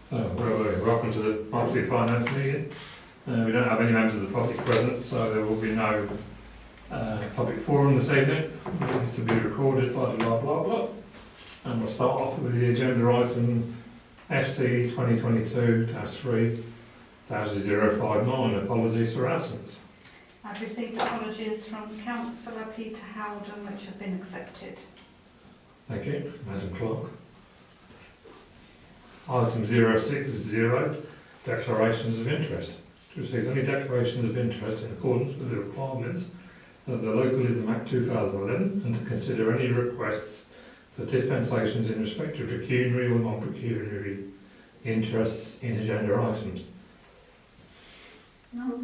So, welcome to the monthly finance meeting. We don't have any members of the public present, so there will be no public forum this evening. It needs to be recorded, blah, blah, blah, blah. And we'll start off with the agenda item FC 2022-3-059, apologies for absence. I've received apologies from Councillor Peter Howden, which have been accepted. Thank you, Madam Clerk. Item 060, declarations of interest. To receive any declarations of interest in accordance with the requirements of the Localism Act 2011 and to consider any requests for dispensations in respect of pecuniary or non-pecuniary interests in agenda items. No.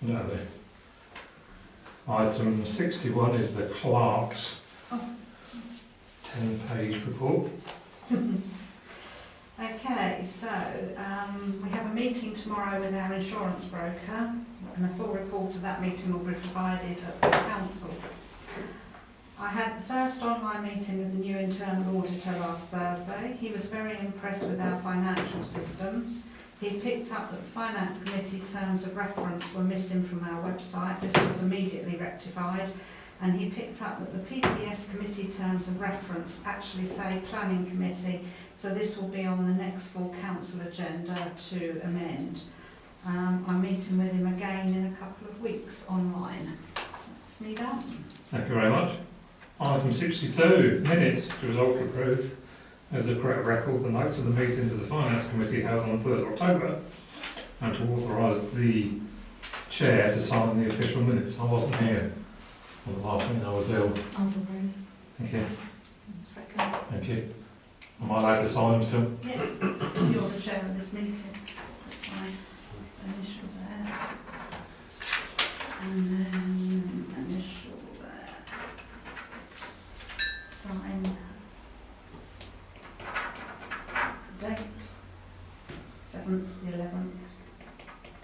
No, there. Item 61 is the clerk's 10-page report. Okay, so we have a meeting tomorrow with our insurance broker, and a full report of that meeting will be provided at the council. I had the first online meeting with the new internal auditor last Thursday. He was very impressed with our financial systems. He picked up that the Finance Committee terms of reference were missing from our website. This was immediately rectified. And he picked up that the PPS Committee terms of reference actually say Planning Committee, so this will be on the next full council agenda to amend. I'm meeting with him again in a couple of weeks online. That's me done. Thank you very much. Item 62, minutes to resolve to approve as a correct record the notes of the meetings of the Finance Committee held on the 3rd of October and to authorise the Chair to sign the official minutes. I wasn't here on the last meeting, I was ill. Thank you. Second. Thank you. Am I allowed to sign them still? Yeah, you're the chair of this meeting. That's fine. So initial there. And then initial there. Sign. Date. 7th, the 11th,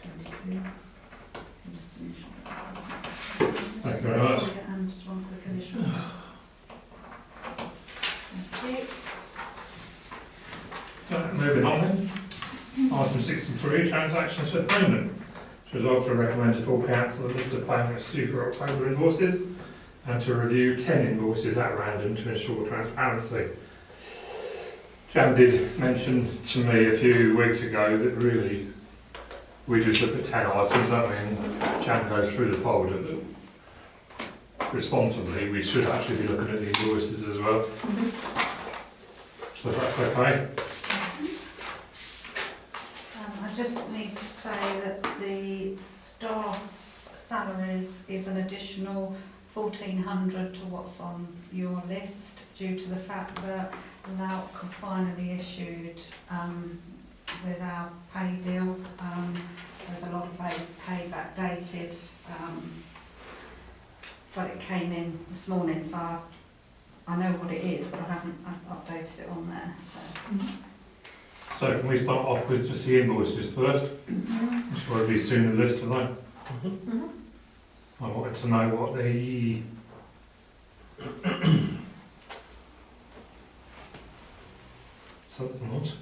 22. And just initial that. Thank you very much. And just one quick initial. Thank you. Moving on then. Item 63, transactions for payment. To resolve to recommend to full council a list of payments due for October invoices and to review 10 invoices at random to ensure transparency. Jan did mention to me a few weeks ago that really we just look at 10 items, don't we, and Jan goes through the folder, but responsibly we should actually be looking at the invoices as well. So if that's okay. I just need to say that the staff salaries is an additional 1,400 to what's on your list due to the fact that LOUT finally issued with our pay deal. There's a lot of pay backdated, but it came in this morning, so I know what it is, but I've updated it on there. So can we start off with just the invoices first? Which will be soon a list of that. I wanted to know what the something was.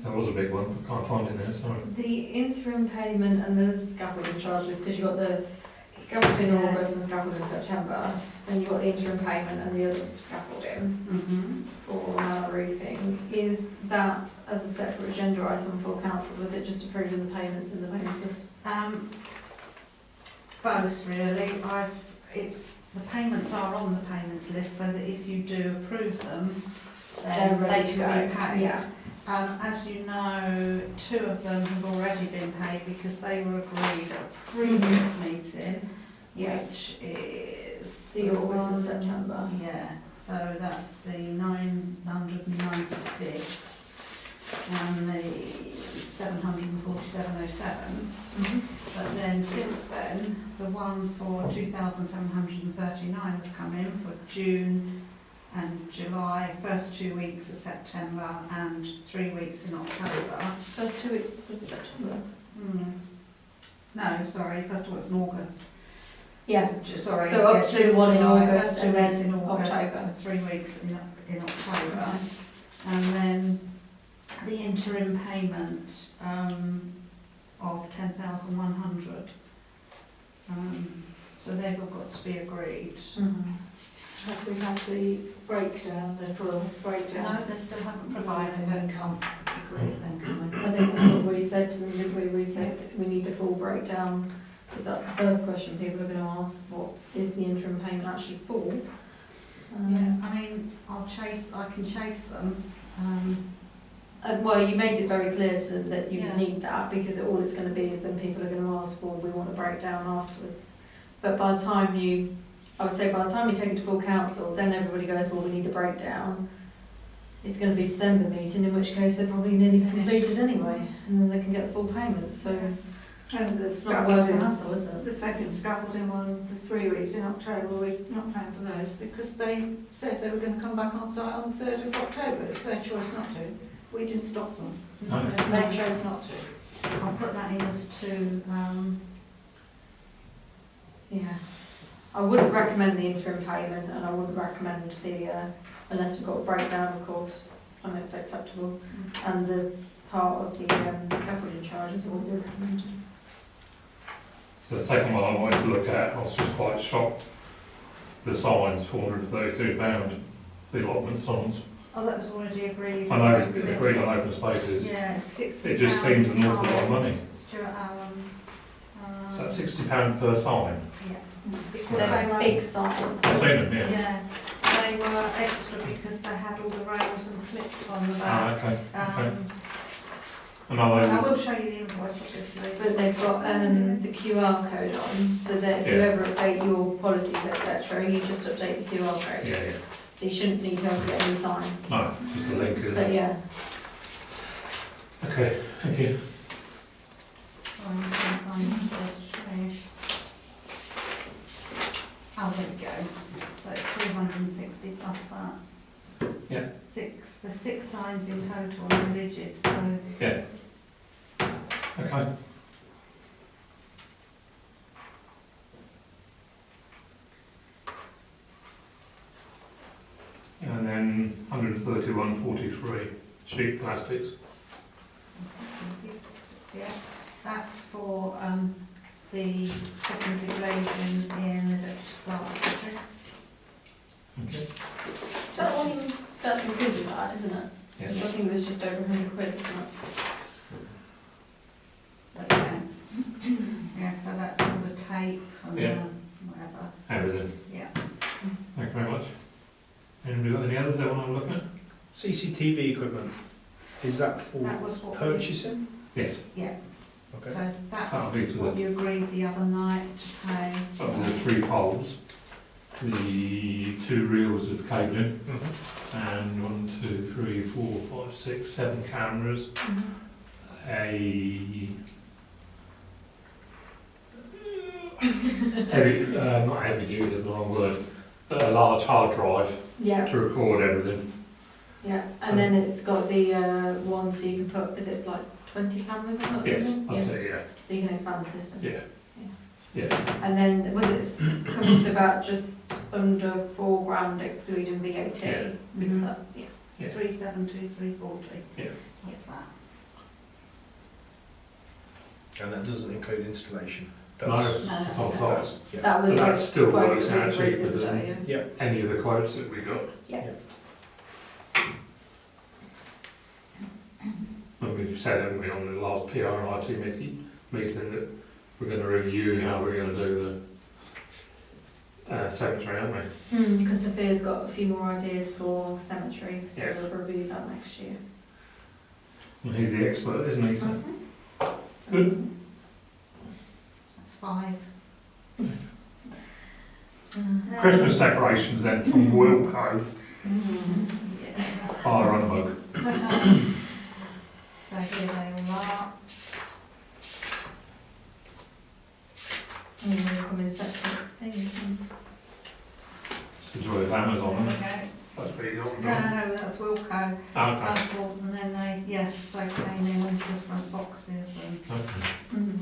That was a big one, I can't find it there, sorry. The interim payment and the scaffolding charges, because you've got the scaffolding in August and scaffolding in September, then you've got the interim payment and the other scaffolding for roofing. Is that as a separate agenda item for council, or is it just approving the payments in the payments list? Both really. The payments are on the payments list, so that if you do approve them, then they can be paid. Yeah. As you know, 2 of them have already been paid because they were agreed at a previous meeting, which is the August and September. Yeah, so that's the 996 and the 747.07. But then since then, the one for 2,739 has come in for June and July, first 2 weeks of September and 3 weeks in October. First 2 weeks of September. No, sorry, first of all, it's in August. Yeah. Sorry. So up to the one in July, August first 2 and weeks then in August, October. and 3 weeks in October. And then the interim payment of 10,100. So they've all got to be agreed. Have we had the breakdown, the full breakdown? No, they still haven't provided Then it. can't agree it then, can we? I think that's what we said to them, didn't we? We said we need a full breakdown, because that's the first question people are going to ask, what is the interim payment actually for? Yeah, I mean, I can chase them. Well, you made it very clear to them that you Yeah. need that, because all it's going to be is then people are going to ask, well, we want a breakdown afterwards. But by the time I would say by the time you take it to full council, then everybody goes, well, we need a breakdown. It's going to be December meeting, in which case they're probably nearly completed anyway, and then they can get the full payment, so And the it's not worth the scaffolding, hassle, is it? the second scaffolding one, the 3 weeks in October, we're not paying for those because they said they were going to come back on site on the 3rd of October. It's their choice not to. We didn't stop them. No. They chose not to. I'll put that in as two. Yeah. I wouldn't recommend the interim payment, and I wouldn't recommend unless we've got a breakdown, of course, and it's acceptable, and the part of the scaffolding charges, I wouldn't recommend. So the second one I wanted to look at, I was just quite shocked. The signs, £432, the allotment signs. Oh, that was already agreed. I know it's agreed on open spaces. Yeah, £60. It just seems an awful lot of money. Stuart Allen. So that's £60 per sign. Yeah. Because They're they were, big signs. I've seen them, yeah. yeah, they were extra because they had all the rails and clips on the Ah, back. okay. And I are will show you the invoice, obviously. But they've got the QR code on, so that if you Yeah. ever update your policies, etc., you just update the QR code. yeah, yeah. So you shouldn't need to ever get a new sign. No, just a link, isn't But it? yeah, Okay, thank you. Oh, there we go. So it's 360 plus that. Yeah. There's 6 signs in total and they're rigid, so. Yeah. Okay. And then 131.43 sheet plastics. Yeah, that's for the secondary glazing in the Deputy Clerk's office. Okay. that's included that, isn't it? Yeah. I think it was just over 100 quid, isn't it? Okay. Yeah, so that's all the tape and Yeah. whatever. Everything. Yeah. Thank you very much. Anybody got any others they want to look at? CCTV equipment, is that That for was what we, purchasing? Yes. yeah, Okay. so That'll be that's for what the- you agreed the other night to pay. So the 3 poles, the 2 reels of cabling, and 1, 2, 3, 4, 5, 6, 7 cameras, a heavy, not heavy duty, is the wrong word, but a large hard drive Yeah, to record everything. yeah. And then it's got the one so you can put, is it like 20 cameras on it or Yes, something? that's Yeah. it, yeah. So you can expand the system. Yeah. Yeah. Yeah. And then was it coming to about just under £4,000 excluding VAT? Yeah. That's, yeah. Yeah. 370, 340. Yeah. What's that? And that doesn't include installation? No, That's- it's on site. Yeah. That was But that the still quote works that we out agreed cheaper the other than- day, yeah. Yeah. Any of the quotes that we got. And we've said, haven't we, on the last PR and IT meeting that we're going to review how we're going to do the cemetery, aren't we? Because Sophia's got a few more ideas for cemetery, so Yeah. we'll review that next year. Well, he's the expert, isn't he? So Mm-hmm. good. That's 5. Christmas decorations then from Wilco, Yeah. fire on mug. So here they all are. And then we'll come in separate things. It's the joy of Amazon, There isn't we it? be the No, one. no, that's Wilco. Okay. Asphalt, and then they came in with different boxes and. Okay.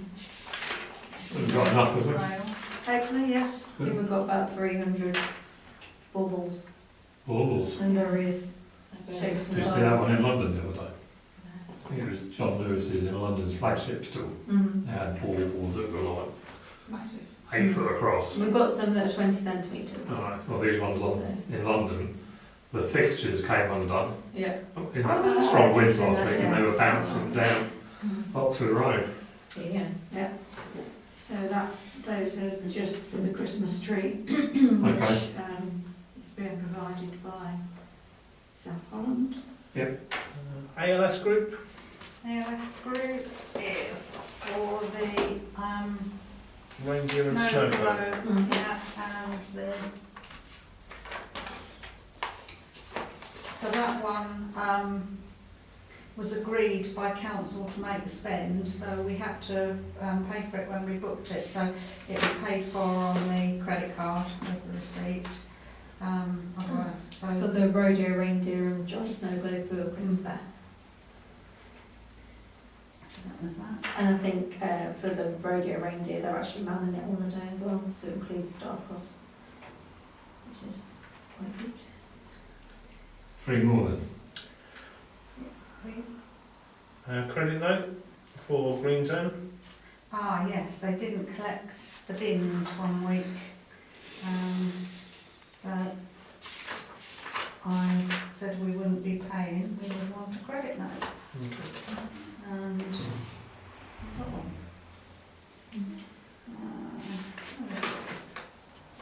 We've got enough of it. Rail. Hopefully, yes. I think we've got about 300 bubbles Balls. and various shapes Did and you see that one sizes. in London the other day? I think it was John Lewis's in London's flagship store. Mhm. They had balls that were like Massive. 8 foot across. We've got some that are 20 centimetres. Alright, well these ones in London, the fixtures came undone Yeah. in Oh, strong I've winds seen last that, week and they yeah. were bouncing down Oxford Road. Yeah. So those are just for the Christmas tree, which Okay. is being provided by South Holland. ALS Group, ALS group is for the Reindeer and snow Snowboat. blow, yeah, and the. So that one was agreed by council to make the spend, so we had to pay for it when we booked it, so it was paid for on the credit card as the receipt. Otherwise, For so the rodeo reindeer and John Snow Globe for Christmas Fair. that was that. And I think for the rodeo reindeer, they're actually manning it on the day as well, so it includes staff costs, which is quite good. 3 more then. Please. Credit note for Green Zone. Ah, yes, they didn't collect the bins one week. So I said we wouldn't be paying, we would want a credit note. And I've got one.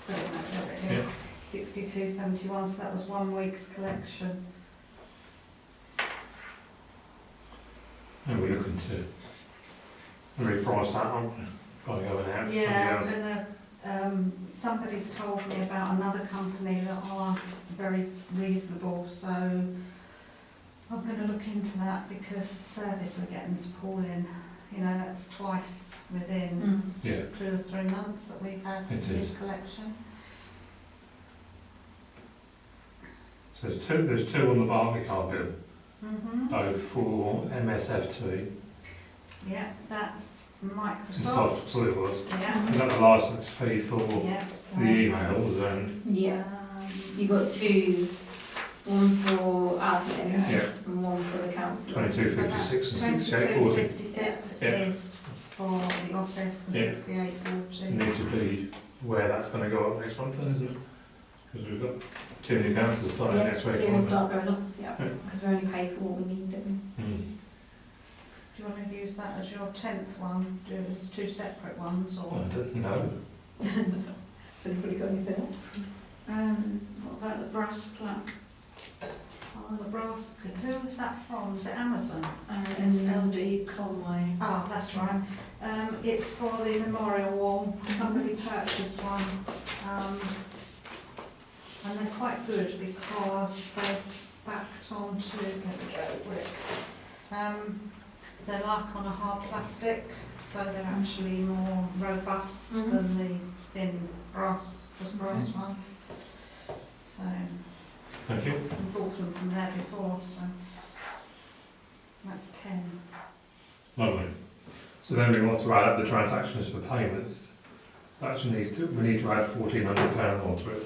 Credit note, there it is. 62.71, so that was 1 week's collection. And we're looking to reprice that, aren't we? By going out to somebody Yeah, else. and somebody's told me about another company that are very reasonable, so I'm going to look into that because the service we're getting is appalling. You know, that's twice within Yeah, 2 or 3 months that we've had It this is. collection. so there's two on the Barclaycard bill, Mm-hmm. both for MSFT Yeah, that's and Microsoft. soft SolidWorks. Yeah. Is that the licence fee for Yeah. So the emails and, Yeah. You got two, one for admin yeah, and one for the council. 22.56 and 68.40. 22.56 Yeah. is for the office and Yeah. 68.40. Need to be where that's going to go up next month then, isn't it? Because we've got 2 new councillors starting Yes, next week. it will won't start going up, yeah, Yeah. because we only pay for what we need, don't we? Hmm. Do you want to use that as your 10th one? Do it as 2 separate ones or? I don't know. Has anybody got anything else? What about the brass plaque? Oh, the brass, who was that from? Was it Amazon? It's LD Conway. Oh, that's right. It's for the memorial wall. Somebody purchased one. And they're quite good because they're backed onto, there we go, brick. They're like on a hard plastic, so they're actually more robust Mhm. than the thin brass ones. So Thank you. I bought them from there before, so that's 10. Lovely. So then we want to add up the transactions for payments. That actually we need to add £1,400 onto it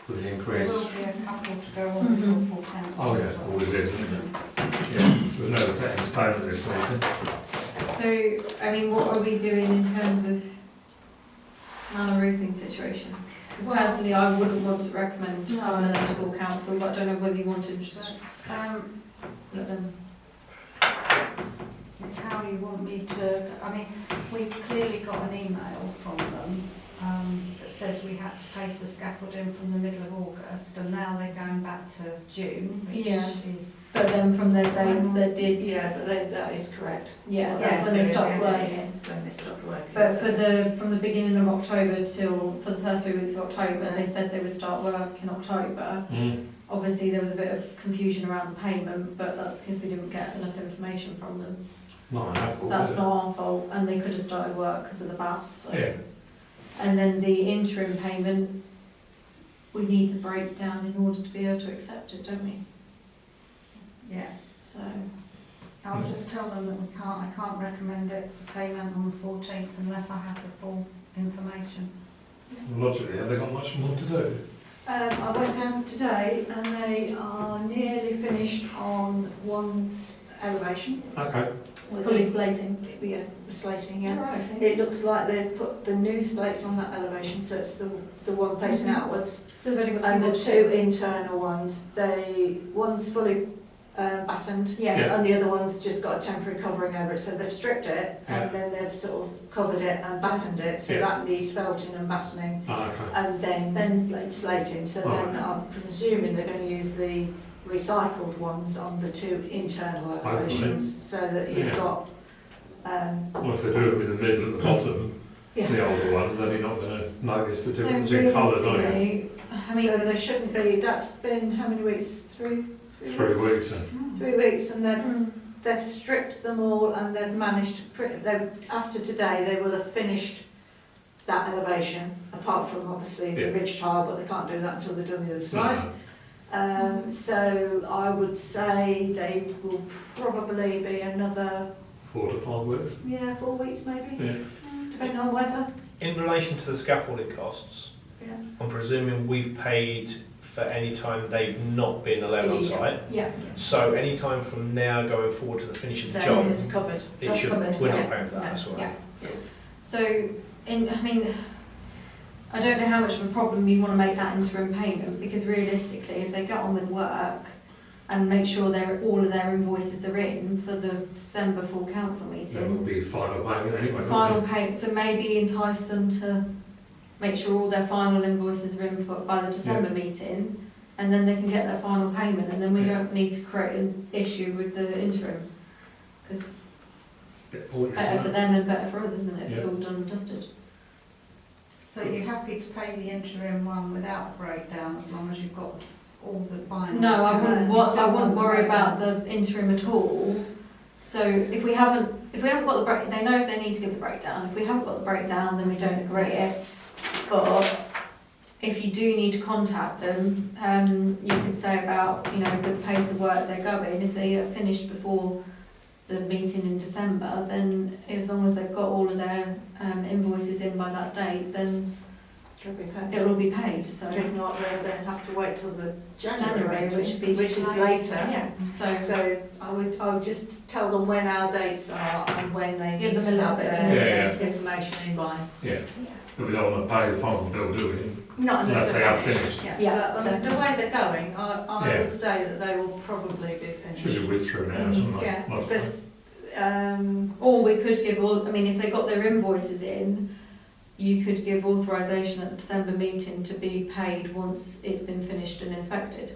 for the There increase. will be a couple to go on before full council. Oh yeah, as well. all it is, isn't it? Yeah, there's no set in stone at this meeting. So, I mean, what are we doing in terms of manor roofing situation? Because Well- personally, I wouldn't want to recommend No. having a full council, but I don't know whether you wanted to So, let them. it's how you want me to, I mean, we've clearly got an email from them that says we had to pay for scaffolding from the middle of August, and now they're going back to June, which Yeah. is, But then from their dates that did, But that is correct. yeah, Yeah, that's when they stopped yeah, working. When they stopped working. But from the beginning of October till, for the first 3 weeks of October, they said they would start work in October. Obviously, there was a bit of confusion around the payment, but that's because we didn't get enough information from them. Not our fault, That's is it? not our fault, and they could have started work because of the baths. So. Yeah, And then the interim payment, we need the breakdown in order to be able to accept it, don't we? Yeah, So, I'll just tell them that I can't recommend it for payment on the 14th unless I have the full information. Logically, have they got much more to do? I went down today and they are nearly finished on one's elevation. Okay. With fully the- slating. Yeah, the slating, yeah. Right, okay. It looks like they've put the new slates on that elevation, so it's the one facing Mhm. outwards. So they've only got And the more to two do. internal ones, one's fully battened, Yeah. Yeah. and the other one's just got a temporary covering over it. So they've stripped it, Yeah. and then they've sort of covered it and battened it, so Yeah. that needs felting and battening, Ah, okay. and then Then slating. slating. So Oh, then okay. I'm presuming they're going to use the recycled ones on the two internal Hopefully. elevations, so that you've Yeah. got, Well, if they do it with the middle at the bottom, yeah. the older ones, then you're not going to notice the So difference in colours, are you? realistically, I mean, So there shouldn't be, that's been how many weeks? Three 3 weeks then. 3 weeks, and they've mm, they've stripped them all, and they've managed to after today they will have finished that elevation, apart from obviously the Yeah. ridge tile, but they can't do that until they've done the other side. No. So I would say they will probably be another 4 to 5 weeks. 4 weeks maybe, Yeah. depending on weather. In relation to the scaffolding costs, Yeah. I'm presuming we've paid for any time they've not been allowed on site. yeah. So any time from now going forward to the finish of the They job, it's covered. it That's should, covered, we're yeah. not paying for that, that's all right. Yeah. So, I mean, I don't know how much of a problem you want to make that interim payment, because realistically, if they get on with work and make sure all of their invoices are in for the December full council Then meeting, will be final payment anyway. won't final it? payment, so maybe entice them to make sure all their final invoices are in by the December meeting, and then they can get their final payment, and then we Yeah. don't need to create an issue with the interim, because Bit pointless, better for isn't it? them and better for us, isn't it, if it's Yeah. all done and dusted. So you're happy to pay the interim one without breakdown as long as you've got all the final? No, I wouldn't, You still I want wouldn't the worry breakdown? about the interim at all. So if we haven't got the break, they know they need to give the breakdown. If we haven't got the breakdown, then we don't agree it. But if you do need to contact them, you could say about, the pace of work they're going. If they are finished before the meeting in December, then as long as they've got all of their invoices in by that date, then Could be paid. it will be paid. So If not, they'll then have to wait till the January, which is later. Yeah. So So I would just tell them when our dates are and when they Give need them to a little have bit of their information. information in by. Yeah. But we don't want to pay the final bill, do we? Not Unless unless they they're have finished. finished. Yeah, But the way they're going, I Yeah. would say that they will probably be Should be finished. whizzed through now, shouldn't they? Yeah, Logically. because, or we could give if they got their invoices in, you could give authorisation at the December meeting to be paid once it's been finished and inspected.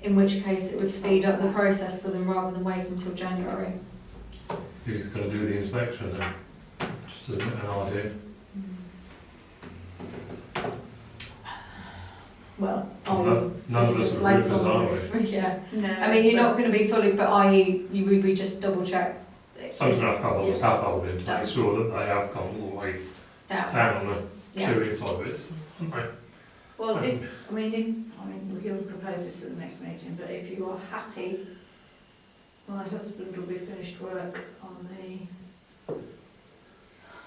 In which case it would speed up the process for them rather than wait until January. Who's going to do the inspection then? Just an idea. Well, None of us are roofers, are we? Yeah. no. I mean, you're not going to be fully, but i.e. you would be just double check. Someone's going to have to come on the Yeah. scaffolding to Yeah. make sure that they have gone all the way Down. down on the Yeah. two inside bits. haven't they? Well, he'll propose this at the next meeting, but if you are happy, my husband will be finished work on the,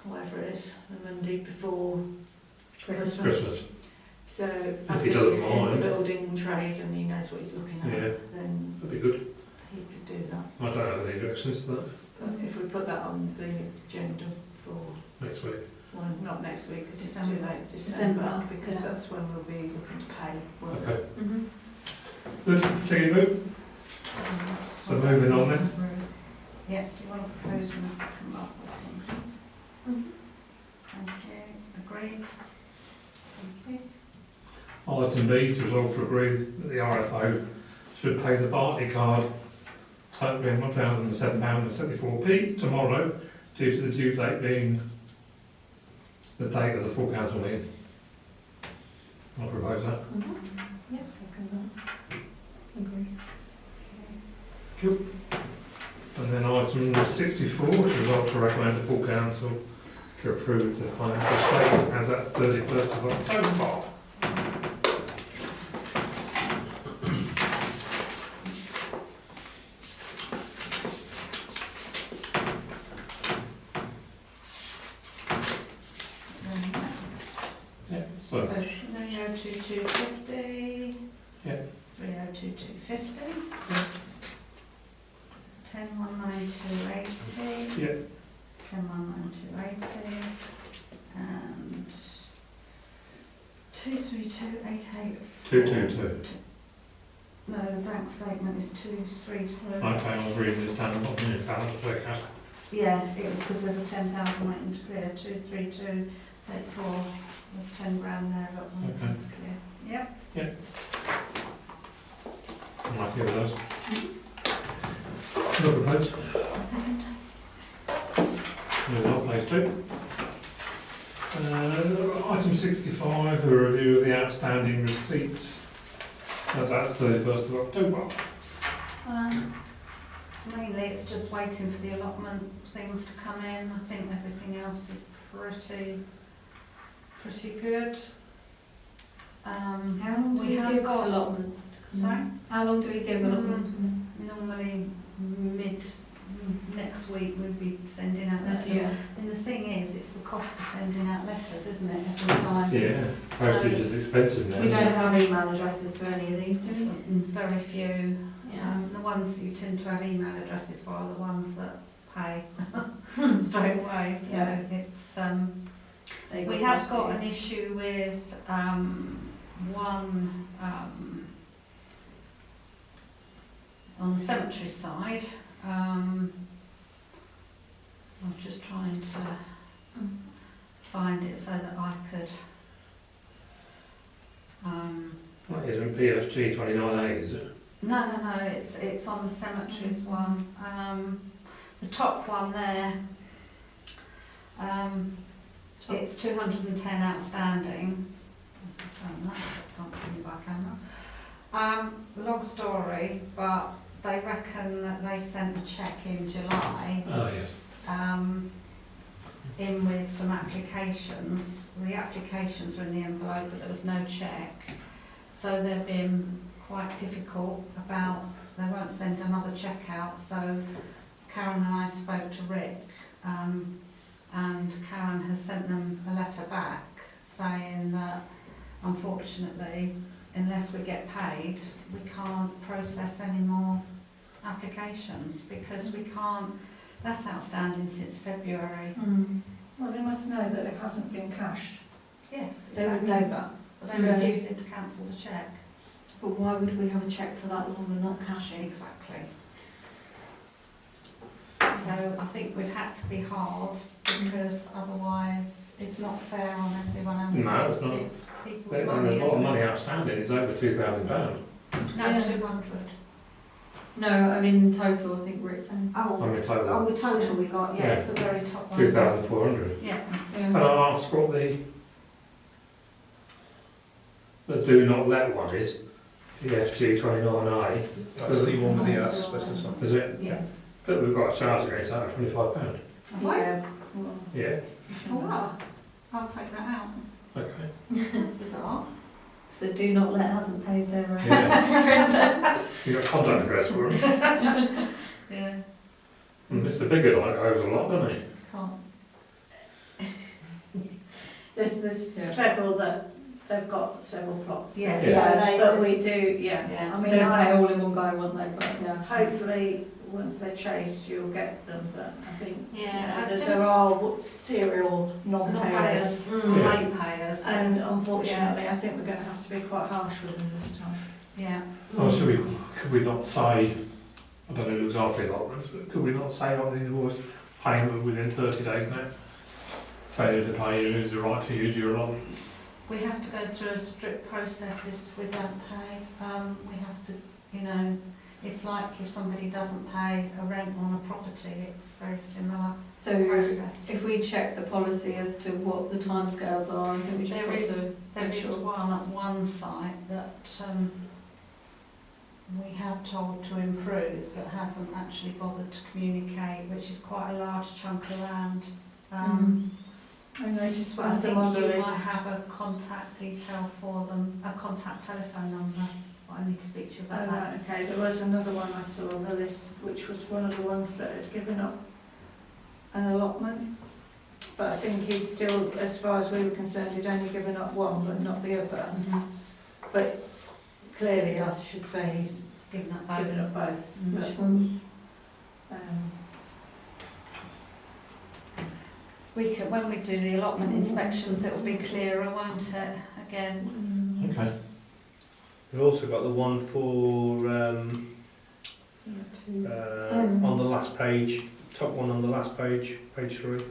whatever it is, the Monday before Christmas. Christmas. So, If as he he's doesn't in the mind. building trade and he knows what he's looking at, Yeah. then That'd be good. he could do that. I don't have any objections to that But if we put that on the agenda for, next week. well, not next week, because it's too December. late, December, December, because yeah. that's when we'll be looking to pay work. Okay. Mm-hmm. Good. Take a move. So moving on then. Yeah, so you want to propose when this come up with him, please? Mhm. Thank you. Agreed? Thank you. Item B, to resolve to agree that the RFO should pay the Bartley card totaling £1,007.74 tomorrow, due to the due date being the date of the full council meeting. I'll propose that. Yes, I can agree. And then item 64, to resolve to recommend the full council to approve the financial statement as at 31st of October. So, 302250. Yeah. 302250. 1019280. yeah, 1019280. And 23288. 222. No, the bank statement is 232. Okay, I was reading this down, not in balance, okay. Yeah, it was because there's a 10,000 waiting to clear. 23284. There's 10 grand there, but waiting Okay. to clear. Yep. I'm happy with those. Look at those. Second. Moving on, page 2. Item 65, a review of the outstanding receipts. That's at 31st of October. Mainly it's just waiting for the allotment things to come in. I think everything else is pretty good. How long do We we have give got- allotments to come Sorry? in? How long do we give allotments? Normally next week we'll be sending out letters. Yeah. And the thing is, it's the cost of sending out letters, isn't it, every time? Yeah, postage is expensive now. We don't have email addresses for any of these, do Just we? very few. Yeah. The ones you tend to have email addresses for are the ones that pay straight away. So Yeah. it's So you we have got an issue with one on the cemetery side. I'm just trying to find it so that I could. That isn't PSG 29A, is it? No, it's on the cemeteries one. The top one there, it's 210 outstanding. Can't see by camera. Long story, but they reckon that they sent a cheque in July Oh, yes. in with some applications. The applications were in the envelope, but there was no cheque. So they've been quite difficult about, they won't send another cheque out. So Karen and I spoke to Rick, and Karen has sent them a letter back saying that unfortunately, unless we get paid, we can't process any more applications because we can't, that's outstanding since February. Well, they must know that it hasn't been cashed. Yes, They would exactly. know that. But So- they're refusing to cancel the cheque. But why would we have a cheque for that long and not cashing? Exactly. So I think we've had to be hard because otherwise it's not fair on everyone else. No, it's not. It's people's And money, there's a lot of isn't money it? outstanding, it's over £2,000. No, Yeah. 200. No, I mean in total, I think we're at saying. I Oh, mean, total, oh, the total we got, yeah, Yeah. it's the very top one. 2,400. Yeah. Can I ask what the do not let one is? PSG 29A, That's the one with the asbestos on. is it? Yeah. But we've got a charge against that of £25. What? Yeah. Well, Yeah, Oh, wow. I'll take that out. okay. That's bizarre. So do not let hasn't paid their Yeah. You got contact address for them. Yeah. And Mr. Biggert like owes a lot, doesn't he? Can't. There's Yeah. several that they've got several plots. Yeah. Yeah. So they, But we do, yeah. Yeah. I They mean, don't pay all in one go, won't they? But yeah. hopefully, once they're chased, you'll get them, but I think Yeah, I that just- there are serial non-payers. non-payers, Mm. Yeah. late payers. And unfortunately, I think we're going to have to be quite harsh with them this time. Yeah. Oh, could we not say, I don't know who's after the allotments, but could we not say on the invoice, payment within 30 days now? Failure to pay, you lose the right to use your allotment. We have to go through a strict process if we don't pay. We have to, you know, it's like if somebody doesn't pay a rent on a property, it's very similar So process. if we check the policy as to what the timescales are, I think we just There got is, to there make is sure. one at one site that we have told to improve that hasn't actually bothered to communicate, which is quite a large chunk of land. I noticed But one I of think them on you the might list. have a contact detail for them, a contact telephone number. But I need to speak to you Oh, about that. right, okay, there was another one I saw on the list, which was one of the ones that had given up an allotment. But I think he'd still, as far as we were concerned, he'd only given up one, but not the other. Mhm. But clearly, I should say he's Given up given both. up both. Mhm. Which one? Um, We can, when we do the allotment inspections, it will be clearer, won't it, again? Okay. We've also got the one for, on the last page, top one on the last page, page 3,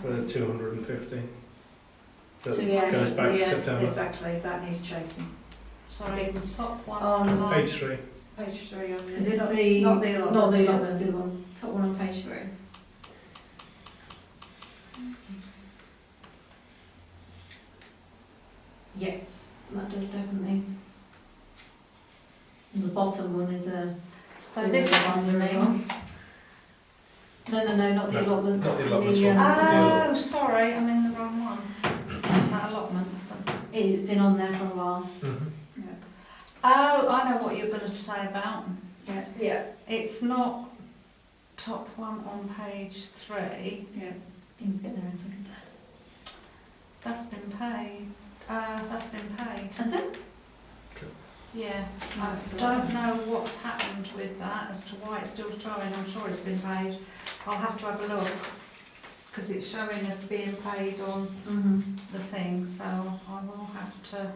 for 250. That So goes back to yes, September. exactly, that needs chasing. Sorry, the top one. On last- Page 3. Page 3 on Is this not- the, not the allotments, not the yeah. allotments, the one, top one on page 3? Yes, that does definitely. And the bottom one is a. So this one, one, you mean? No, not the No, allotments. not the allotments the, one. Oh, sorry, I'm in the wrong one. That allotment. It's been on there for a while. Mm-hmm. Oh, I know what you're going to say about. Yeah. It's not top one on page 3. Yeah. You'll get there in a second. That's been paid. That's been paid. Has it? Yeah. Oh, I that's don't know what's happened with that as to why it's still showing. I'm sure it's been paid. I'll have to have a look because it's showing as being paid on Mm-hmm. the thing. So I will have to,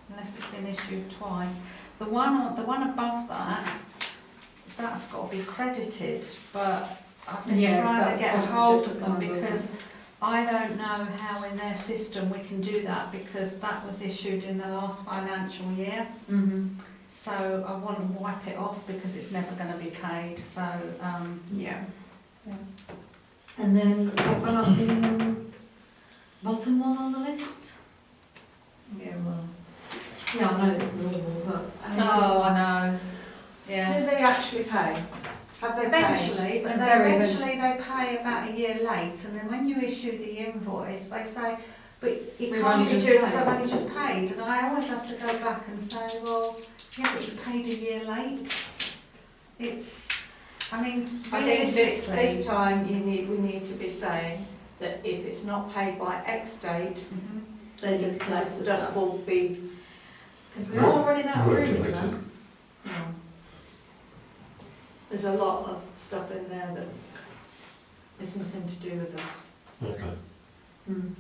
unless it's been issued twice. The one above that, that's got to be credited. But I've been Yeah, trying to that's get a sponsorship hold of them one, wasn't because it? I don't know how in their system we can do that because that was issued in the last financial year. Mm-hmm. So I want to wipe it off because it's never going to be paid. So Yeah. Yeah. And then what about the bottom one on the list? Yeah, well. Yeah, I know it's normal, but. oh, I know. Yeah. Do they actually pay? Have they Eventually, paid? but eventually they pay about a year late, and then when you issue the invoice, they say, "But it We've can't only be just due because paid." I've only just paid." And I always have to go back and say, "Well, yeah, but you paid a year late." It's, I mean, I think this realistically. time we need to be saying that if it's not paid by X date, Mhm. They just the collect the stuff stuff. will be. Because we're all running out of room in that. There's a lot of stuff in there that is nothing to do with us. Okay. Mm.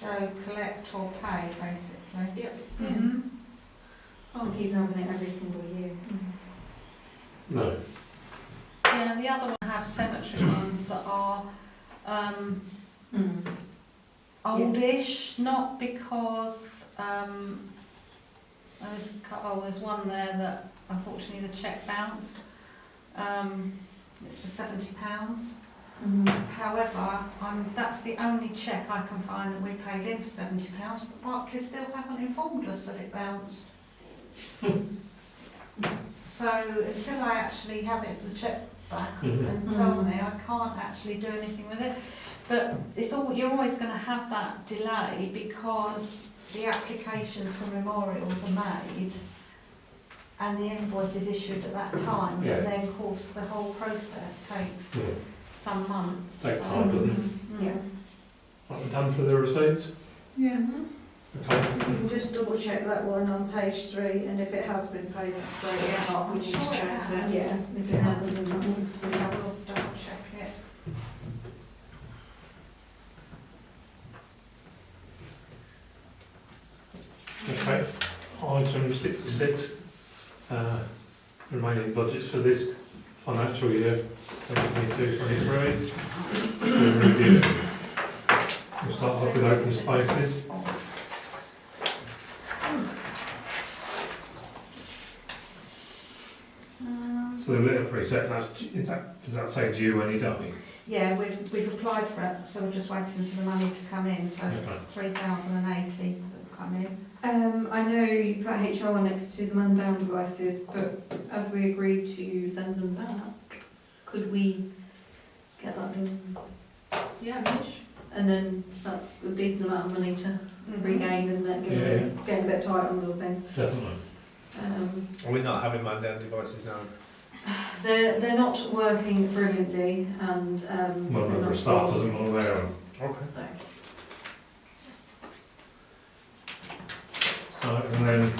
So collect or pay, basically. Yep. Mhm. Can't keep having it every single year. No. Yeah, the other one have cemetery ones that are Mm. oldish, not because there's one there that unfortunately the cheque bounced. It's for £70. Mm. However, that's the only cheque I can find that we paid in for £70, but Barclays still haven't informed us that it bounced. So until I actually have the cheque back and tell me, I can't actually do anything with it. But you're always going to have that delay because the applications for memorials are made and the invoice is issued at that time. Yeah. But then, of course, the whole process takes Yeah. some months. Takes so- time, doesn't it? Mm. Are we done for the receipts? Yeah. Okay. You can just double check that one on page 3, and if it has been paid, that's great. If not, we I'm need sure to it chase has. it. Yeah, if it hasn't, then that needs to be. I will double check it. Okay. Item 66. Remaining budgets for this financial year, 2022-23. We'll review. We'll start off with open spaces. So the litter preset, does that say due any day? Yeah, we've applied for it, so we're just waiting for the money to come in, so Okay. it's 3,080 that will come in. I know you put HR next to the man down devices, but as we agreed to send them back, could we get that done? Yeah. And then that's a decent amount of money to Mhm. regain, isn't it? Getting a bit tight on little things. Definitely. Are we not having man-down devices now? They're not working brilliantly, and One they're member not of staff doesn't want to wear them. Okay. So, And then,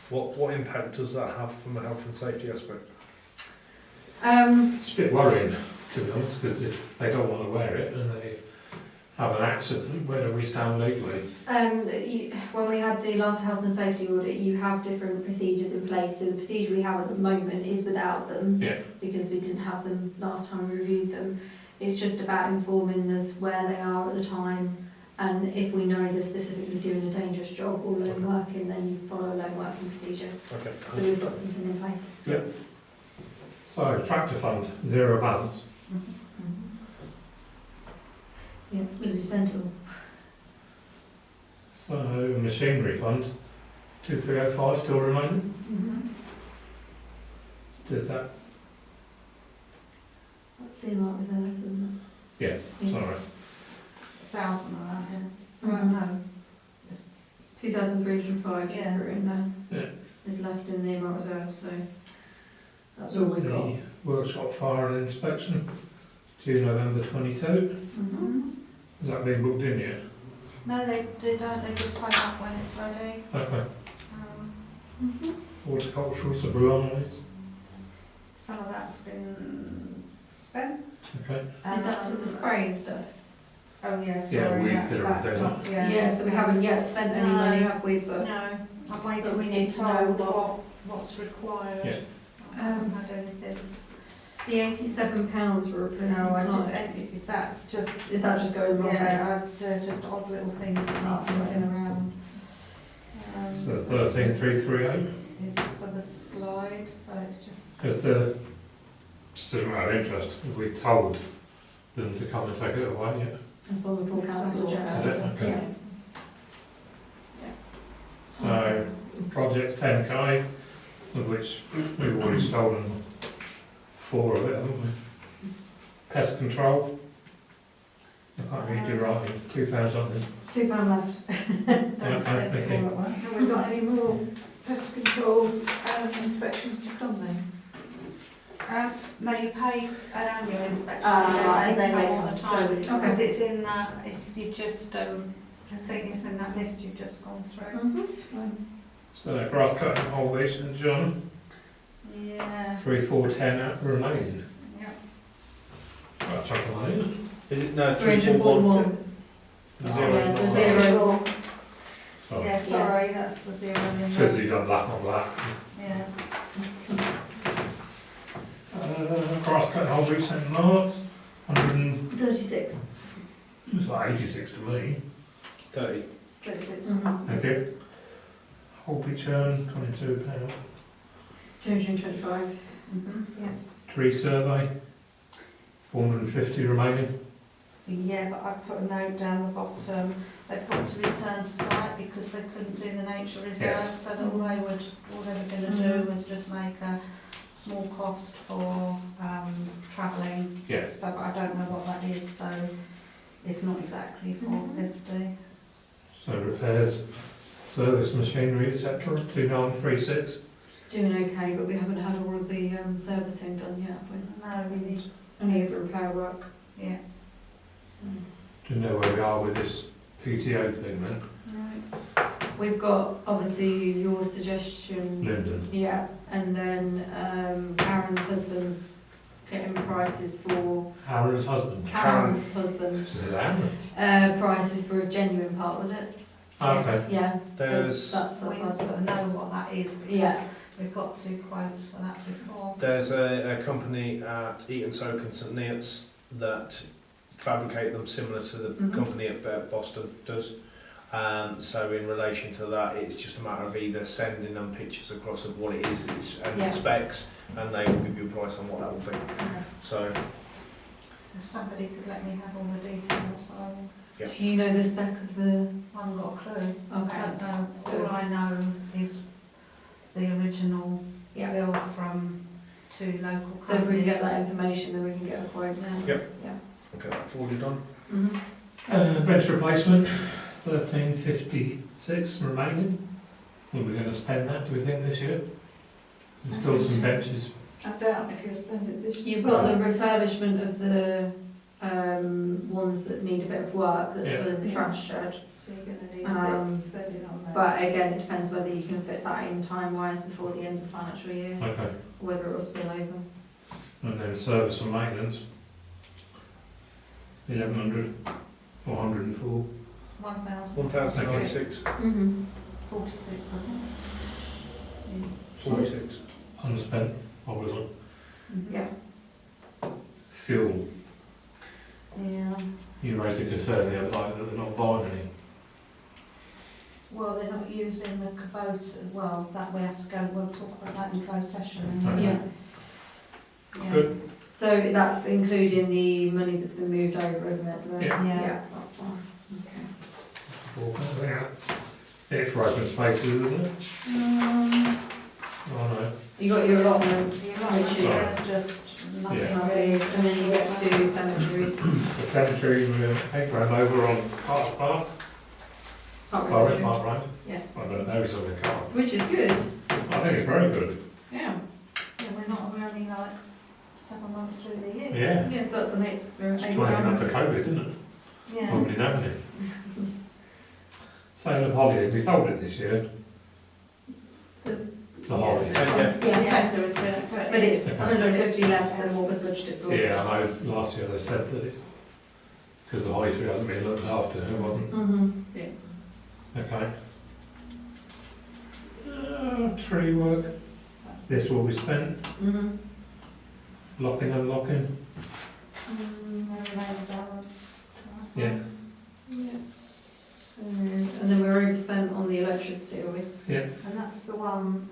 What impact does that have from a health and safety aspect? it's a bit worrying, to be honest, because if they don't want to wear it and they have an accident, where do we stand legally? when we had the last health and safety audit, you have different procedures in place. So the procedure we have at the moment is without them, Yeah. because we didn't have them last time we reviewed them. It's just about informing us where they are at the time, and if we know they're specifically doing a dangerous job or lone working, then you follow a lone working procedure. Okay. So we've got something in place. So, tractor fund, zero balance. Yeah, because we spent it all. So, machinery fund, 2305 still remaining. Does that, That's the amount reserves, isn't yeah, it? sorry. 1,000 of that, yeah. Mhm. No. 2,305 Yeah. are in there. Yeah. Is left in the amount reserves, so that's all we've got. The workshop fire and inspection, due November 22. Mhm. Has that been booked in yet? No, they don't, they just phone up when it's ready. Okay. Um, Horticultural sublime. Some of that's been spent. Okay. Is that for the spraying stuff? Oh, yeah, Yeah, sorry, we that's could have done not, yeah. Yeah, so we haven't yet spent any No. money, have we? No, But I'm waiting But we to need be to know told what's required. Yeah. I haven't had anything. the £87 for replacement No, I just, slide, that's just. did that just go in the wrong place? Yeah, just odd little things that need moving around. So 13338. Is for the slide, so it's just. Because just a matter of interest, have we told them to come and take it away yet? That's on the full council agenda. Is it? so, Okay. Yeah. So, project's 10k, of which we've already stolen 4 of it, haven't we? Pest control. I can't read your writing, £2 something. £2 left. Don't spend it all at once. Have we got any more pest control inspections to come then? No, you pay an annual inspection, Right, and they okay. come all the time, So- because it's in that, you just, I think it's in that list you've just gone through. So, grass cutting, whole wheat, St John, Yeah, 3410 remaining. yeah. Got a chunk of money. Is it no 341. The Oh, zero's Yeah, not the right. zeros. So, Yeah, sorry, that's the zero in because there. you've done black on black. Yeah. Grass cutting, whole wheat, St Mark's, 36. it's like 86 to me. 30. 36. Thank you. Whole wheat churn, £22. 225. Tree survey, 450 remaining. Yeah, but I put a note down the bottom, they've got to return to site because they couldn't do the nature reserve, Yes. so that all they were gonna do was just make a small cost for, travelling. Yeah. So, but I don't know what that is, so it's not exactly 450. So repairs, service machinery, etc. 2936. Doing okay, but we haven't had all of the servicing done yet, have we? No, we need, Only of the repair work. yeah. Do you know where we are with this PTO thing then? No. We've got obviously your suggestion. Linden. Yeah, and then Karen's husband's getting prices for Aaron's husband. Karen's husband. This is Aaron's. Prices for a genuine part, was it? Okay. Yeah. There's- So that's We sort of know what that is because Yeah. we've got 2 quotes for that before. There's a company at Eton Soak and St Neots that fabricate them similar to the Mhm. company at Boston does. So in relation to that, it's just a matter of either sending them pictures across of what it is and Yeah. specs, and they will give you a price on what that will be. Okay. So If somebody could let me have all the details, Yeah. Do you know the spec of the? I haven't got a clue. I Okay. don't know. So- All I know is the original Yeah. bill from 2 local companies. So if we can get that information, then we can get a quote. Yeah. Yep. Yeah. okay, that forwarded on. Mhm. Bench replacement, 1356 remaining. Are we going to spend that, do we think, this year? There's still some benches. I doubt if you spend it this year. You've got the refurbishment of the ones that need a bit of work that's Yeah. still in the trash shed. So you're going to need Um, to be spending on that. But again, it depends whether you can fit that in time-wise before the end of the financial year, Okay. whether it will spill over. And then service and maintenance. 1100 or 104. 1,096, Mm-hmm. 46, I think. 46. Unspent, obviously. Yeah. Fuel. Yeah. You raised a concern the other night that they're not buying any. Well, they're not using the Kubota as well, that we have to go, we'll talk about that in closed session. Okay. Yeah. Yeah. Good. So that's including the money that's been moved over, isn't it? Yeah. Yeah, that's fine. Okay. It's for open spaces, isn't it? Oh no. You got your allotments, The allotment which is is just nothing Yeah. really. and then you get to cemeteries. The cemetery, we're 8 grand over on Park Park Forest Cemetery. Park, right? Yeah. I don't know, it's on the car. Which is good. I think it's very good. Yeah. Yeah, we're only like 7 months through the year. Yeah. Yeah, so that's an extra It's 8 playing grand. after COVID, isn't it? Yeah. Probably never did. Sale of Holly, we sold it this year. The Holly. Yeah. Yeah, Tender has been accepted. but it's Okay. 150 less than what was budgeted for. Yeah, I know last year they said that it, because the Holly tree hasn't been looked after, it wasn't. Mm-hmm. Okay. Tree work. This will be spent. Mm-hmm. Locking and locking. No remaining balance. Yeah. Yeah. So, and then we're overspent on the electricity, are we? And that's the one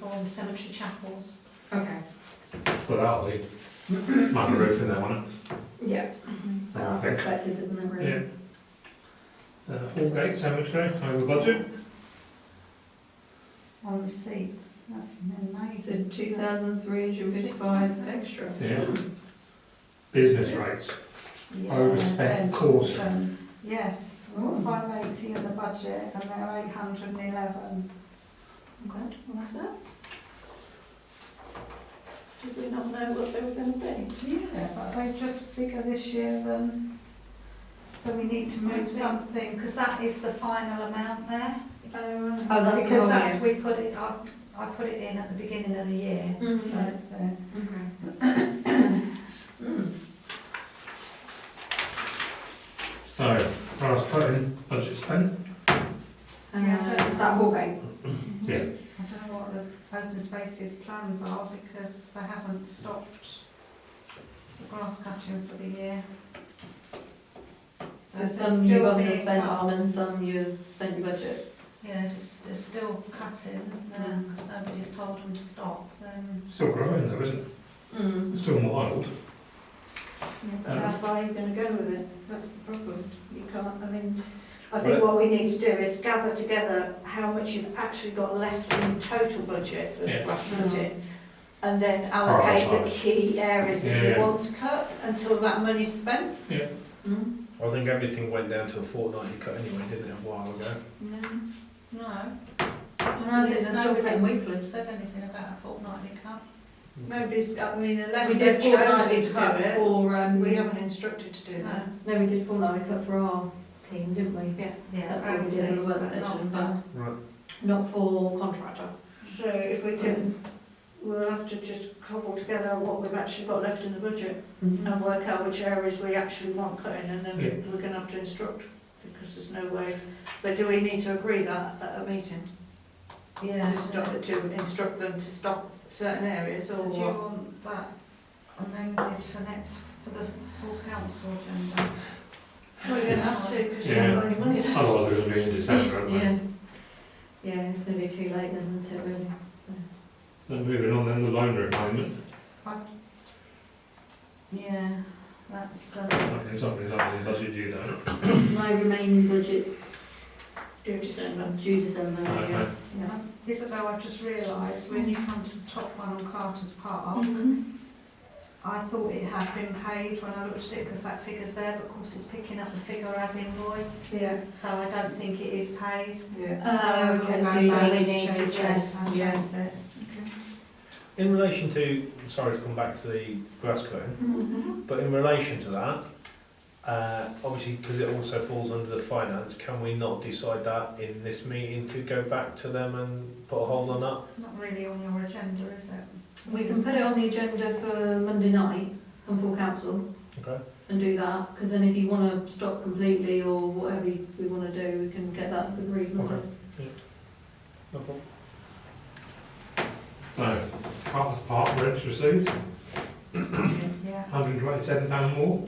for the cemetery chapels. Okay. So that'll be on the roof in there, won't it? Yeah. I Well, that's think. expected, isn't it, really? Yeah. Hallgate Cemetery, over budget. On receipts, that's So amazing. 2,355 extra. Yeah. Business rates. Yeah, Overspent and caution. Yes, we've got 580 in the budget and they're 811. Okay. What's that? Did we not know what they were going to be? Yeah, but they're just bigger this year than, so we need to move something, because that is the final amount there. Oh, that's the Because whole that's, year. we put it, I put it in at the beginning of the year, so Mhm. it's there. Okay. Mm. So, grass cutting, budget spent. Is that Hallgate? Yeah. I don't know what the open spaces plans are, because they haven't stopped the grass cutting for the year. So they're some still you've being underspent cut. on and some you spent your budget. Yeah, they're still cutting, because nobody's told them to stop, then. Still growing though, isn't it? Mm. It's still wild. But how far are you going to go with it? That's the problem. You can't, I mean, I think what we need to do is gather together how much you've actually got left in total budget for Yeah. grass cutting, and then allocate the Prioritise. key areas that Yeah. you want to cut until that money's spent. Mm. I think everything went down to a fortnightly cut anyway, didn't it, a while ago? No. No, they're still paying weekly. Said anything about a fortnightly cut. Nobody's, I mean, unless We they've did chosen fortnightly to do cut it, for, we haven't instructed to do that. no, we did fortnightly cut for our team, didn't we? Yeah. Yeah, That's what we did in the work but session, not but Right. not for contractor. So if we can, we'll have to just cobble together what we've actually got left in the budget and work out which areas we actually want cutting, and then Yeah. we're going to have to instruct, because there's no way. But do we need to agree that at a meeting? Yeah. To stop, to instruct them to stop certain areas, So or do you what? want that amended for the full council agenda? Well, you're going to have to, because you Yeah. haven't got any money left. Otherwise they're going to be in December, aren't they? Yeah. Yeah, it's going to be too late then, isn't it, really? So. Then moving on then, the loan repayment. Yeah, that's, Something's up in budget due though. No remaining budget Due December. due December, Okay. yeah. Isabel, I've just realised, when you come to the top one on Carter's Park, I thought it had been paid when I looked at it, because that figure's there, but of course it's picking up the figure as invoiced, Yeah, so I don't think it is paid. yeah. Oh, okay, so we'll you go really back need to and chase chase it. and Yeah. chase it. In relation to, sorry to come back to the grass cutting, Mm-hmm. but in relation to that, obviously because it also falls under the finance, can we not decide that in this meeting to go back to them and put a hold on that? Not really on your agenda, is it? We can put it on the agenda for Monday night on full council Okay. and do that, because then if you want to stop completely or whatever we want to do, we can get that agreed Monday. Okay. No problem. So, Carter's Park rents received, Yeah. £127 more.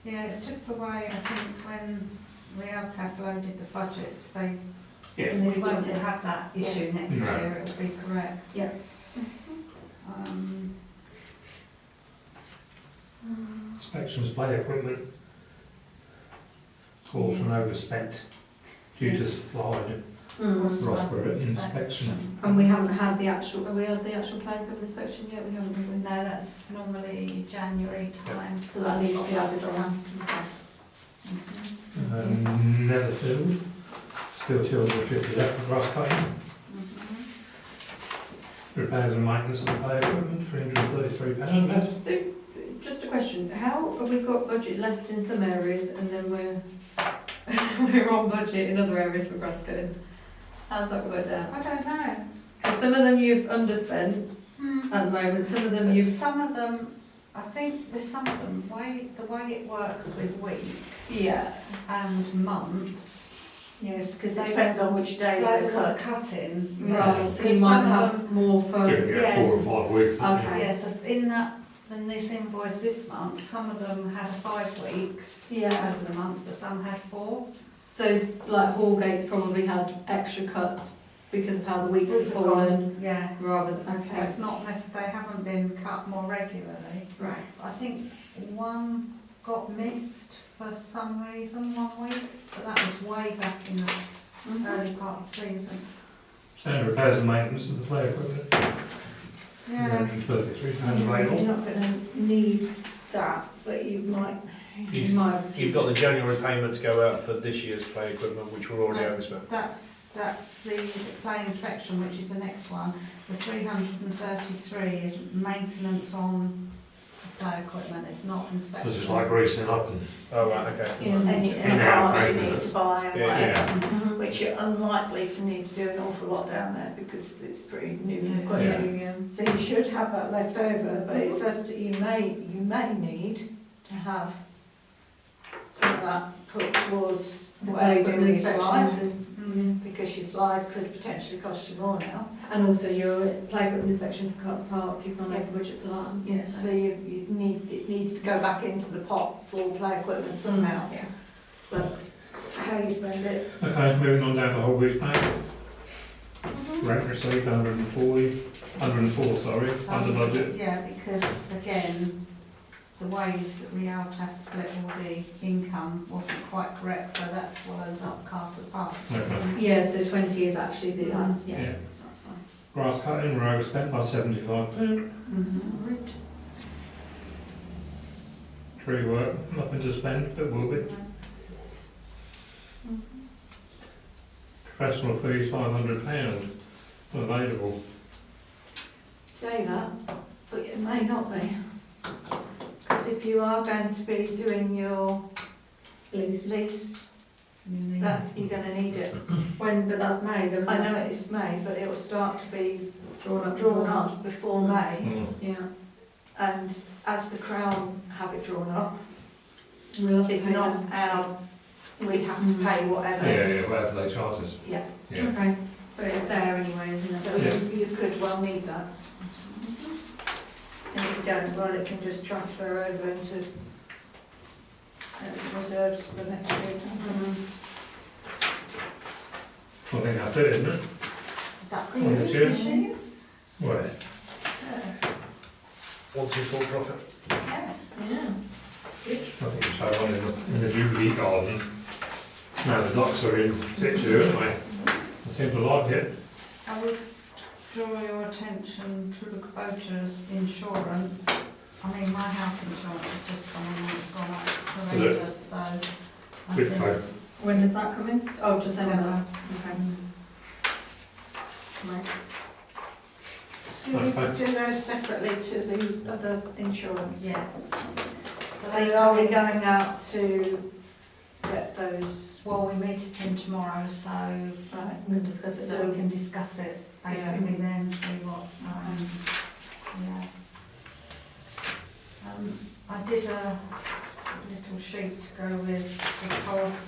Yeah, it's just the way, I think, when Realtas loaded the budgets, they, Yeah. we won't have that issue next No. year, it'll be correct. Yeah. Inspections play equipment. Caution overspent due to slide Rossborough inspection. And we haven't had the actual, have we had the actual play equipment inspection yet? We haven't, have we? No, that's normally January time. So that needs to be added on. Mhm. Netherfield, still 250 left for grass cutting. Mhm. Repairs and maintenance of the play equipment, £333 left. So, just a question, how have we got budget left in some areas and then we're we're on budget in other areas for grass cutting? How's that worked out? I don't know. Because some of them you've underspent at the moment, some of them But you've... some of them, I think with some of them, the way it works with weeks Yeah. and months, Yes, because They it depends on which days like they're what cut. cutting. Right, so you Because might some of have them- more for... Doing it Yes. 4 or 5 weeks. Okay. Yes, that's in that, in this invoice this month, some of them had 5 weeks Yeah. over the month, but some had 4. So, like Hallgate's probably had extra cuts because of how the weeks have fallen, Yeah. rather than... So Okay. it's not necessarily, they haven't been cut more regularly. Right. I think one got missed for some reason one week, but that was way back in the early part of the season. Standard repairs and maintenance of the play equipment, Yeah. £333 You're available. not going to need that, but you might. You might have... You've got the January payment to go out for this year's play equipment, which we're already No. overspent. That's the play inspection, which is the next one. The 333 is maintenance on the play equipment, it's not inspection. This is like greasing up and Oh, right, okay. Any In-house parts you need maintenance. to buy and Yeah, whatever, Mhm. which you're unlikely to need to do an awful lot down there because it's pretty new Yeah. equipment. Yeah. So you should have that left over, but it says that you may need to have some of that put towards The where you play do your inspections slide, and- because your slide could potentially cost you more now. And also your play equipment inspections for Carts Park, you've gone over budget for that. Yeah, so you need, it needs to go back into the pot for play equipment somehow, Yeah. but how you spend it. Okay, moving on down to whole beach bank. Rent received 104, sorry, under budget. Yeah, because again, the way that Realtas split all the income wasn't quite correct, so that swallows up Carter's Park. Okay. Yeah, so 20 is actually the, Yeah. yeah, that's fine. Grass cutting, we're overspent by £75. Right. Tree work, nothing to spend, but will be. Professional fees, £500 available. Say that, but it may not be. Because if you are going to be doing your lease, that you're going to need it. When, but that's May, there was I know it is May, but it will start to be drawn drawn up before May. Yeah. And as the Crown have it drawn up, We'll have to it's pay not that. our, we have to pay whatever. Yeah, whatever they charge us. Yeah. Yeah. Okay, so it's there anyway, isn't it? So you could well need that. And if you don't, well, it can just transfer over into reserves for next year. I think that's it, isn't it? That On the chair. issue? Where? Once in full profit. Yeah. Yeah. I think you show one in the new leaf garden. Now the ducks are in situ, aren't they? I seem to like it. I would draw your attention to the Kubota's insurance. I mean, my house insurance has just gone on and it's gone up horrendous, so. I Good think- code. When does that come in? Oh, December. December. Okay. Right. Do we Okay. do those separately to the other insurance? Yeah. So are we going out to get those? Well, we meet in tomorrow, so Right. We'll discuss it so we then. can discuss it basically then, see what, yeah. I did a little sheet to go with because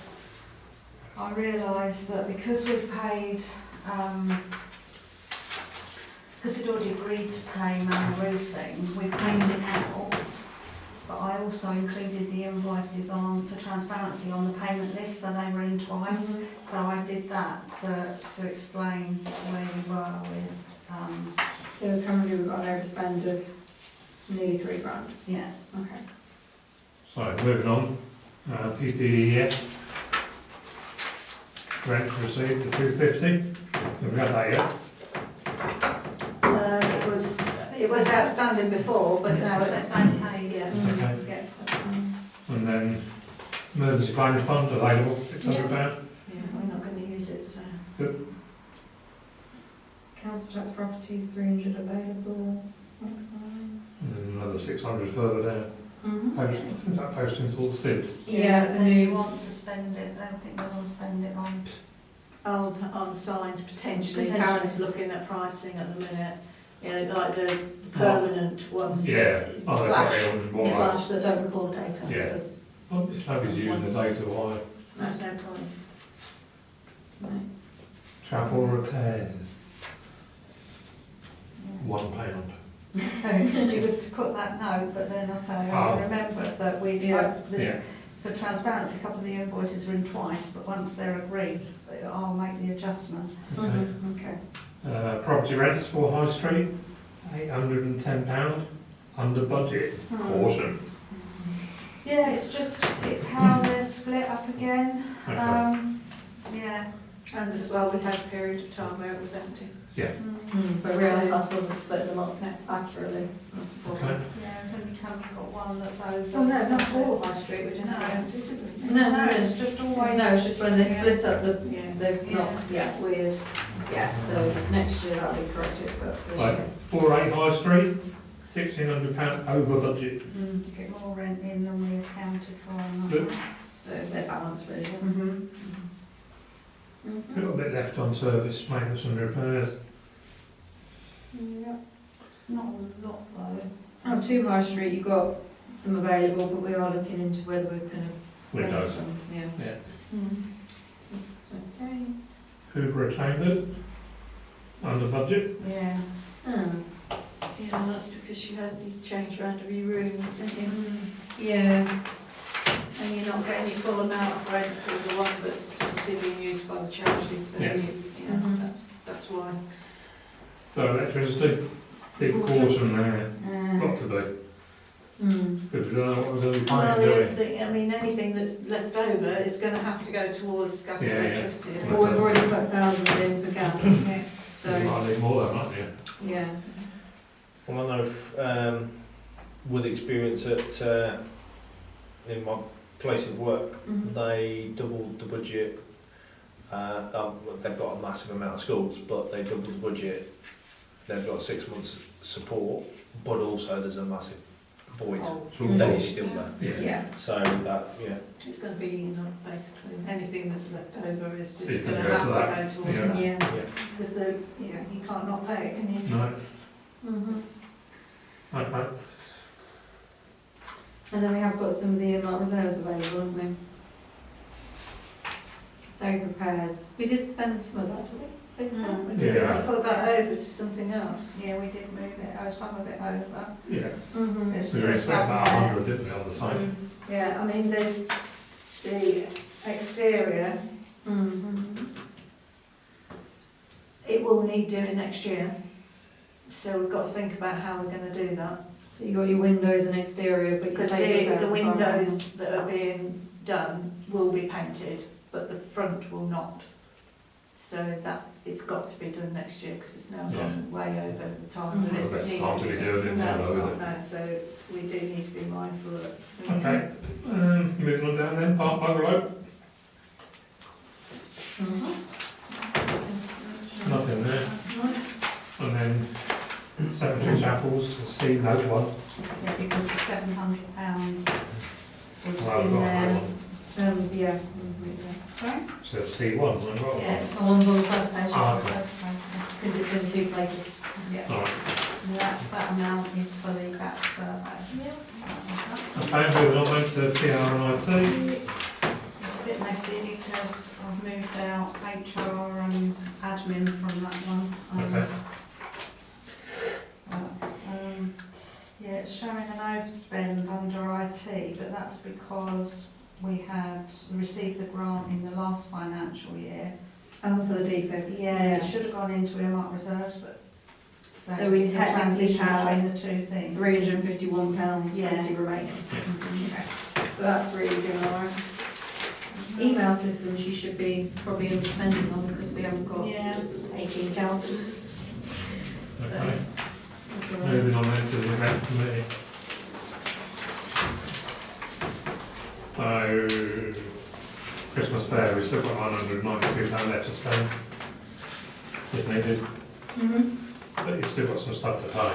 I realised that because we paid, because we'd already agreed to pay man roofing, we paid it out. But I also included the invoices on, for transparency, on the payment list, so they were in twice. So I did that to explain where we were with, So currently we've got an overspend of nearly £3,000. yeah. Okay. So, moving on, PPES. Rent received, the 250. Have we had that yet? It was outstanding before, but now They it, both paid, yeah. Okay. Yeah. And then emergency planning fund available, £600. Yeah, we're not going to use it, so. Council tax properties, 300 available. That's fine. And then another 600 further down. Post, is that postings all the SIDS? Yeah, and then you want to spend it, I think they want to spend it on. On signs, potentially. Potentially. Karen's looking at pricing at the minute. You know, like the permanent ones. Yeah. that Oh, they've got flash. it on The one. flash that don't record the data. Yeah. because- Well, if nobody's using the data, why? That's no point. Right. Chapel repairs, £1. It was to put that note, but then I say, I Oh. remembered that we, Yeah. Yeah. for transparency, a couple of the invoices are in twice, but once they're agreed, I'll make the adjustment. Okay. Okay. Property rents for High Street, £810, under budget, caution. Yeah, it's just, it's how they're split up again. Okay. Yeah. And as well, we had a period of time where it was empty. But reality class doesn't split them up accurately. That's the problem. Okay. Yeah, then we haven't got one that's over. Oh, no, not all High Street, we didn't No. have empty, did we? No, it's just always. No, it's just when they split up, Yeah. they've not, yeah, weird. Yeah, so next year that'll be corrected, but this Right. year. 48 High Street, £1,600 over budget. Get more rent in than we accounted for on that. Good. So they're balanced really. Mm-hmm. A little bit left on service, maintenance and repairs. Yeah. It's not a lot though. On 2 High Street, you've got some available, but we are looking into whether we're going to spend Windows. some. Yeah. Yeah. Okay. Hooper Chambers, under budget. Yeah. Yeah, that's because you had the change round of your rooms, didn't you? Yeah. And you're not getting your full amount of rent for the one that's obviously being used by the charities, so Yeah. Mhm. that's why. So electricity, big caution there, got to be. Because we don't know what we're going to be paying, Well, do the we? other thing, I mean, anything that's left over is going to have to go towards gas and Yeah, yeah. electricity. Yeah. Well, we've already put 1,000 in for gas, Yeah. You so, might need more than that, yeah. yeah. Well, I know with experience at in my place of work, they doubled the budget. They've got a massive amount of schools, but they doubled the budget. They've got 6 months support, but also there's a massive void So that is still there. Yeah. Yeah. So that, yeah, It's going to be, basically, anything that's left over is just It's going to gonna go have to to that. go towards Yeah. that. Yeah. Because you can't not pay it, can you? No, Mhm. And then we have got some of the earmarked reserves available, haven't we? Safe repairs. We did spend some of that, did we? Safe repairs. We did Yeah. put that over to something else. Yeah, we did move it, some of it over. yeah. Mhm. It's So we expect some about there. 100, didn't we, on the site? Yeah, I mean, the exterior, Mhm. it will need doing next year. So we've got to think about how we're going to do that. So you got your windows and exterior, but you Because say the windows that are being done will be painted, but the front will not. So that, it's got to be done next year because it's now gone way over the time. Mhm. that Well, it that's needs time to be doing it No, now, it's though, is not, it? no, so we do need to be mindful of it. Okay, moving on down then, Park Bungalow, Mhm. nothing there. And then Cemetery chapels, C note 1. Yeah, because the £700 was Well, I've in got there. that one. Yeah. Sorry? So C1, I've got Yeah, one. it's So one's on the first page, Ah, okay. first page, because it's in two places. yeah. Alright. And that amount is for the back survey. Okay, moving on then to PR and IT. It's a bit messy because I've moved out HR and admin from that one. Okay. Yeah, it's showing an overspend under IT, but that's because we had received the grant in the last financial year. For the defib. Yeah, it should have gone into earmark reserves, but So we it's a technically transition have between the two things. £351 Yeah. remaining. Mhm. So that's really doing alright. Email systems you should be probably underspending on because we haven't got Yeah. 18 councillors. So Okay. that's all right. Moving on then to the events committee. So, Christmas fair, we've still got £192 left to spend, if needed, but you've still got some stuff to pay.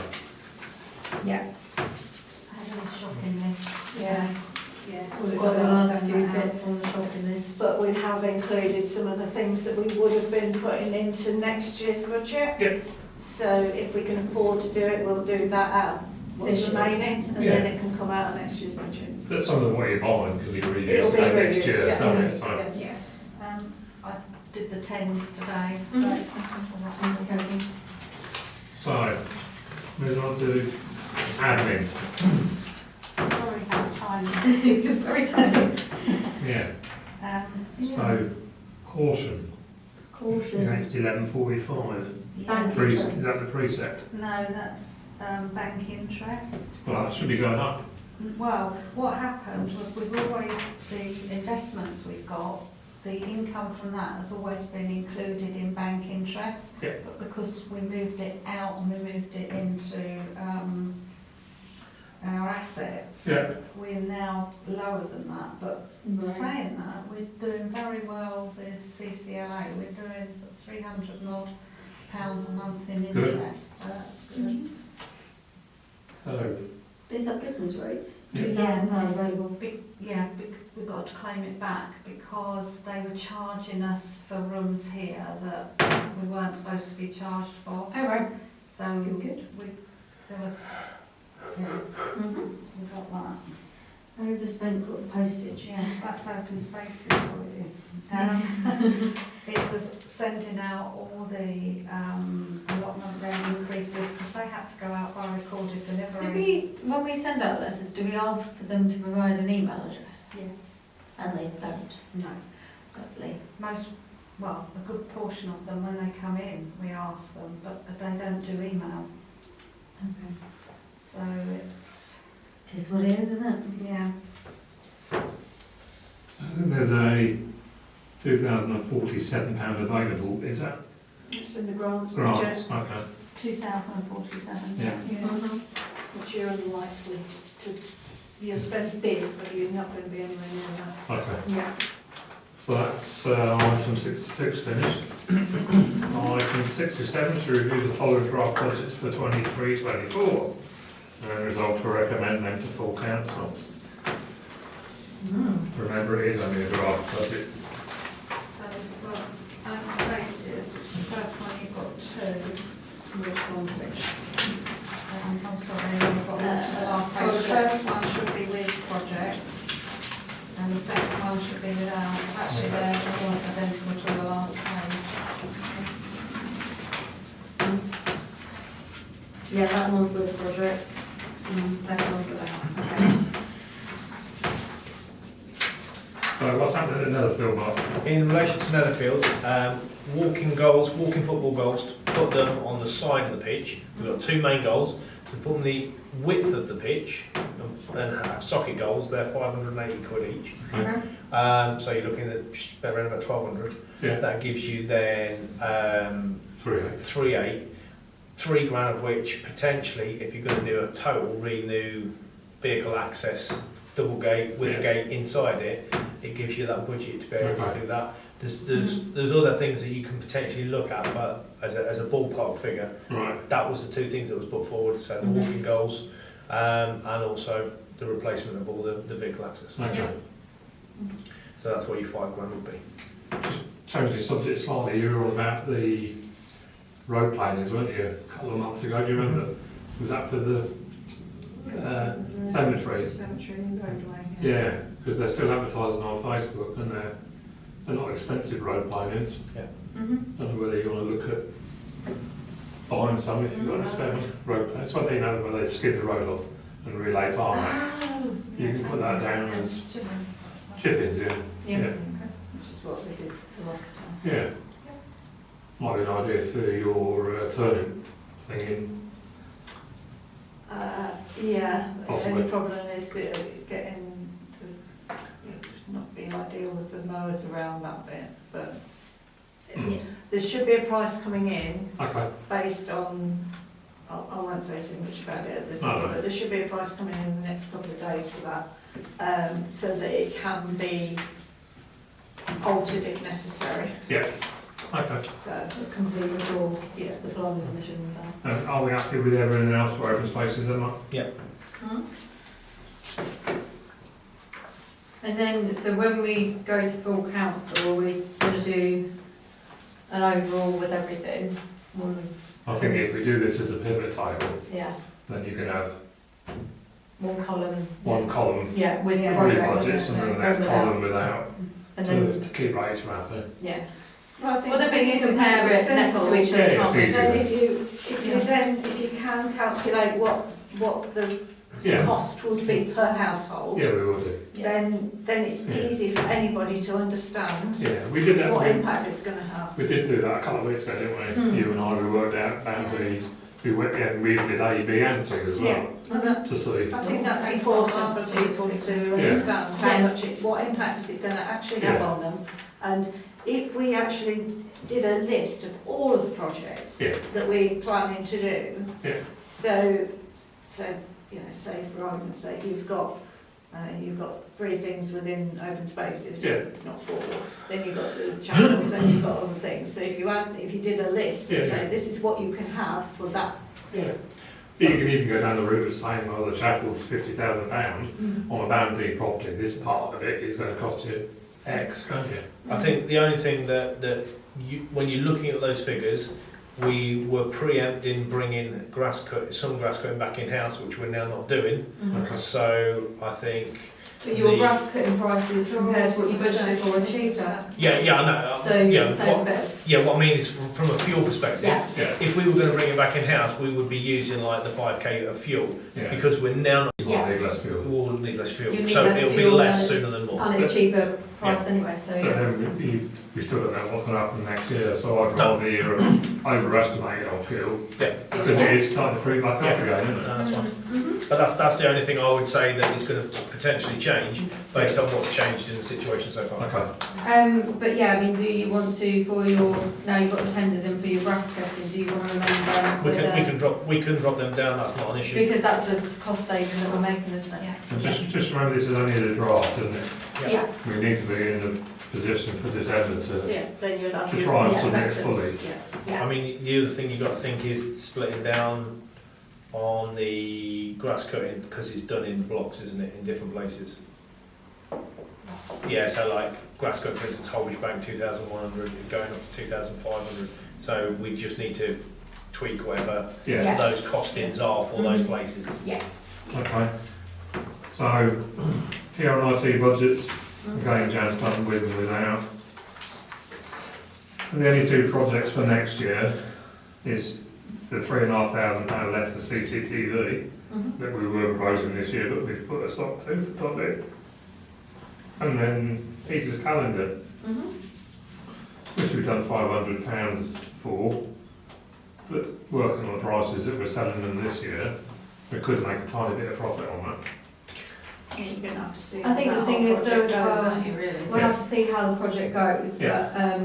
Yeah. I had a shopping list. Yeah, yes. So we've got the last few bits on the shopping list. But we have included some of the things that we would have been putting into next year's budget. Yep. So if we can afford to do it, we'll do that out what's This year's. remaining, and Yeah. then it can come out of next year's budget. But some of what you're buying can be It'll reused be again next reused, year, yeah. can't it? So, Yeah. I did the tens today. Mhm. Right. Okay. so, moving on to admin. Sorry how time. It's very tiny. Yeah, Yeah. so, caution, Caution. it's 11:45. Bank Is interest. that the precept? No, that's bank interest. Well, that should be going up. Well, what happened was we've always, the investments we've got, the income from that has always been included in bank interest. Yeah. But because we moved it out and we moved it into our assets, Yeah. we're now lower than that. But saying that, we're doing very well with CCLA. We're doing £300 odd a month in Good. interest, so that's good. Hello. Is that business rates? Yeah. £2,000 available. We've got to claim it back because they were charging us for rooms here that we weren't supposed to be charged for. Oh, right. So Good. there was, yeah, so we got that. Overspent for postage. Yes, that's open spaces for you. It was sending out all the allotment rent increases because they had to go out by recorded Do delivery. when we send out letters, do we ask for them to provide an email address? Yes. And they don't. No. Lovely. A good portion of them, when they come in, we ask them, but they don't do email. Okay. So it's, It is what it is, isn't it? yeah. So there's a £2,047 available, is that It's in the grants grants? budget, Okay. 2,047. Yeah. which you're unlikely to, you'll spend big, but you're not going to be anywhere near that. Okay. Yeah. So that's item 66 finished. Item 67 to review the following draft budgets for 23-24 and resolve to recommend them to full council. Remember, it is only a draft budget. So we've got open spaces, which the first one you've got two. Which one's which? I'm sorry, you've got one to the last page. The first one should be with projects and the second one should be without. Actually, they're almost identical to the last page. Yeah, that one's with projects. Second one's without. Okay. So what's happening at Netherfield, Mark? In relation to Netherfield, walking football goals, to put them on the side of the pitch. We've got two main goals. To put them the width of the pitch and have socket goals, they're 580 quid each. Okay. So you're looking at just around about 1,200. Yeah. That gives you then 3.8, £3,000 of which potentially, if you're going to do a total renew vehicle access double gate with a gate inside it, it gives you that budget to be able Okay. to do that. There's other things that you can potentially look at, but as a ballpark figure, Right. that was the two things that was put forward. So the Mhm. walking goals, and also the replacement of all the vehicle access. Okay. So that's what your £5 would be. Changing the subject slightly, you were on about the road planners, weren't you, a couple of months ago, do you remember? Was that for the cemetery? Cemetery and roadway. Yeah, because they're still advertising on Facebook and they're not expensive road planners. Mhm. I don't know whether you want to look at buying some if you've got a spare road plan. It's one thing now where they skid the road off and relay tarmac. Oh, You can put that down as Chipping. chippings, yeah. Yeah. Which is what we did the last time. Yeah. Might be an idea for your turning thing in. Yeah, the Possibly. only problem is that getting to, it would not be ideal with the mowers around that bit, but Mm. there should be a price coming in Okay. based on, I won't say too much about it at this No, point, no. but there should be a price coming in the next couple of days for that, so that it can be altered if necessary, Okay. so, Complete before yeah. the planning commission was out. And are we happy with everything else for open spaces then, Mark? Hmm? And then, so when we go to full council, are we going to do an overall with everything? I think if we do this as a pivot table, Yeah, then you can have one column. one column Yeah, with Yeah. with projects. budgets and then the next without. column without, And then, to keep Rachel happy. yeah. Well, I think Well, the thing is, it's compare it next simple. to each other, Yeah, can't we? it's Then easier. if you can calculate what the Yeah, cost would be per household, yeah, we will do. then it's Yeah. easy for anybody to understand Yeah, we did what that. impact it's going to have. We did do that a couple of weeks ago, didn't we? You and I, we worked out boundaries. We went, yeah, we did A, B and C as well, to see. I think that's Based important on for last people to Yeah. understand how Yeah. much what impact is it going to actually have Yeah. on them. And if we actually did a list of all of the projects Yeah. that we're planning to do, Yeah. so say for argument's sake, you've got 3 things within open spaces, Yeah. not 4. Then you've got the channels, then you've got other things. So if you did a list and Yeah. say this is what you can have for that. Yeah. You can even go down the route of saying, well, the chapel's £50,000 on a boundary property, this part of it is going to cost you X, can't you? I think the only thing that you, when you're looking at those figures, we were preempting bringing some grass cutting back in house, which we're now not doing. Okay. So I think But your The- grass cutting prices compared to what you budgeted for are cheaper. yeah, I know. So yeah, you're saving a what, bit. yeah, what I mean is from a fuel perspective. Yeah. Yeah, If we were going to bring it back in house, we would be using like the 5k of fuel yeah. because we're now not. You Yeah. might need less fuel. We will need less fuel, You need so less it'll be fuel less and sooner than more. And it's cheaper price anyway, so But yeah. then we still don't know what's going to happen next year, so I'd rather you overestimate it on fuel, Yeah, because it is starting to creep back up Yeah. again, isn't it? no, that's fine. Mhm. But that's the only thing I would say that is going to potentially change based on what's changed in the situation so far. Okay. But yeah, I mean, do you want to, for your, now you've got the tenders in for your grass cutting, do you want to remain them? So We can drop them down. That's not an issue. because that's the cost saving that we're making, isn't it? And just remember this is only the draft, isn't it? Yeah. We need to be in the position for December to Yeah, then you'll have to your- try and yeah, submit better. fully. Yeah. I mean, the other thing you've got to think is splitting down on the grass cutting because it's done in blocks, isn't it, in different places? Yeah, so like grass cut, for instance, Holbridge Bank 2,100, going up to 2,500. So we just need to tweak whatever Yeah. Yeah. those costings are for those Mhm. places. Okay. So, here on IT budgets, again, Jan's done with and without. And the only two projects for next year is the £3,500 left for CCTV Mhm. that we were proposing this year, but we've put a stop to for public. And then Peter's calendar, Mhm. which we've done £500 for, but working on the prices that we're selling them this year, we could make a tiny bit of profit on that. Yeah, you're going to have to see. I think how the thing that is though as project goes, well, aren't you, really? we'll have to see how the project goes, Yeah. but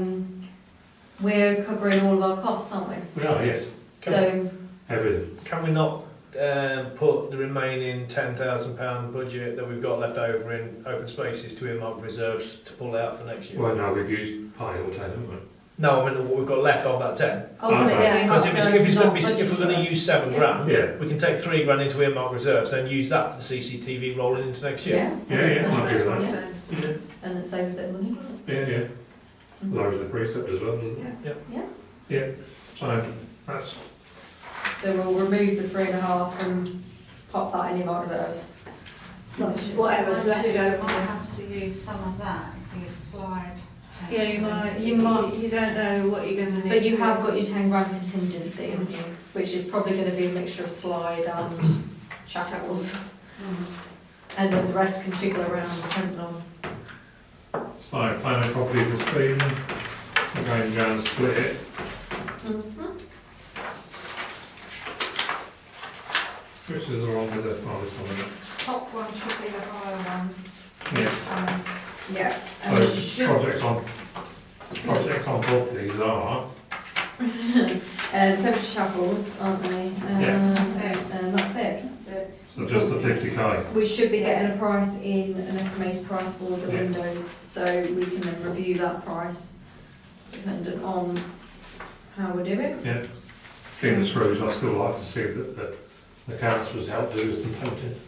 we're covering all of our costs, aren't we? We are, yes, So, everything. Can we not put the remaining £10,000 budget that we've got left over in open spaces to earmark reserves to pull out for next year? Well, no, we've used part of all 10, haven't we? No, I mean what we've got left of that 10. I'll put it Okay. in Because earmark if reserves, not we're going to budgeted. use £7 Yeah. grand, Yeah. we can take £3 grand into earmark reserves and use that for the CCTV rolling into next year. Yeah. Yeah, yeah, Sounds might do good. that. Yeah. Sounds- Yeah. And it saves a bit of money. Yeah, yeah. Mhm. Lowers the precept as well, doesn't it? Yeah. Yeah. So, that's, So we'll remove the 3.5 and pop that in earmark reserves. Whatever's left You might over. have to use some of that for your slide. Yeah, you might, You might. you don't know what you're going to need. But you to have do. got your 10 grand contingency, haven't you? Which is probably going to be a mixture of slide and shackles. And then the rest can jiggle around depending on. so plan a copy of the screen, again, go and split it. Which is the one with the, oh, this one, isn't Top one should be the higher one. it? Yeah. Yeah. And it So should, projects on both these are, cemetery shackles, aren't they? Yeah. And that's it. so just the 50k. We should be getting a price in, an estimated price for the Yeah. windows, so we can then review that price dependent on how we're doing. Being the screws, I'd still like to see that the council's helped do some painting.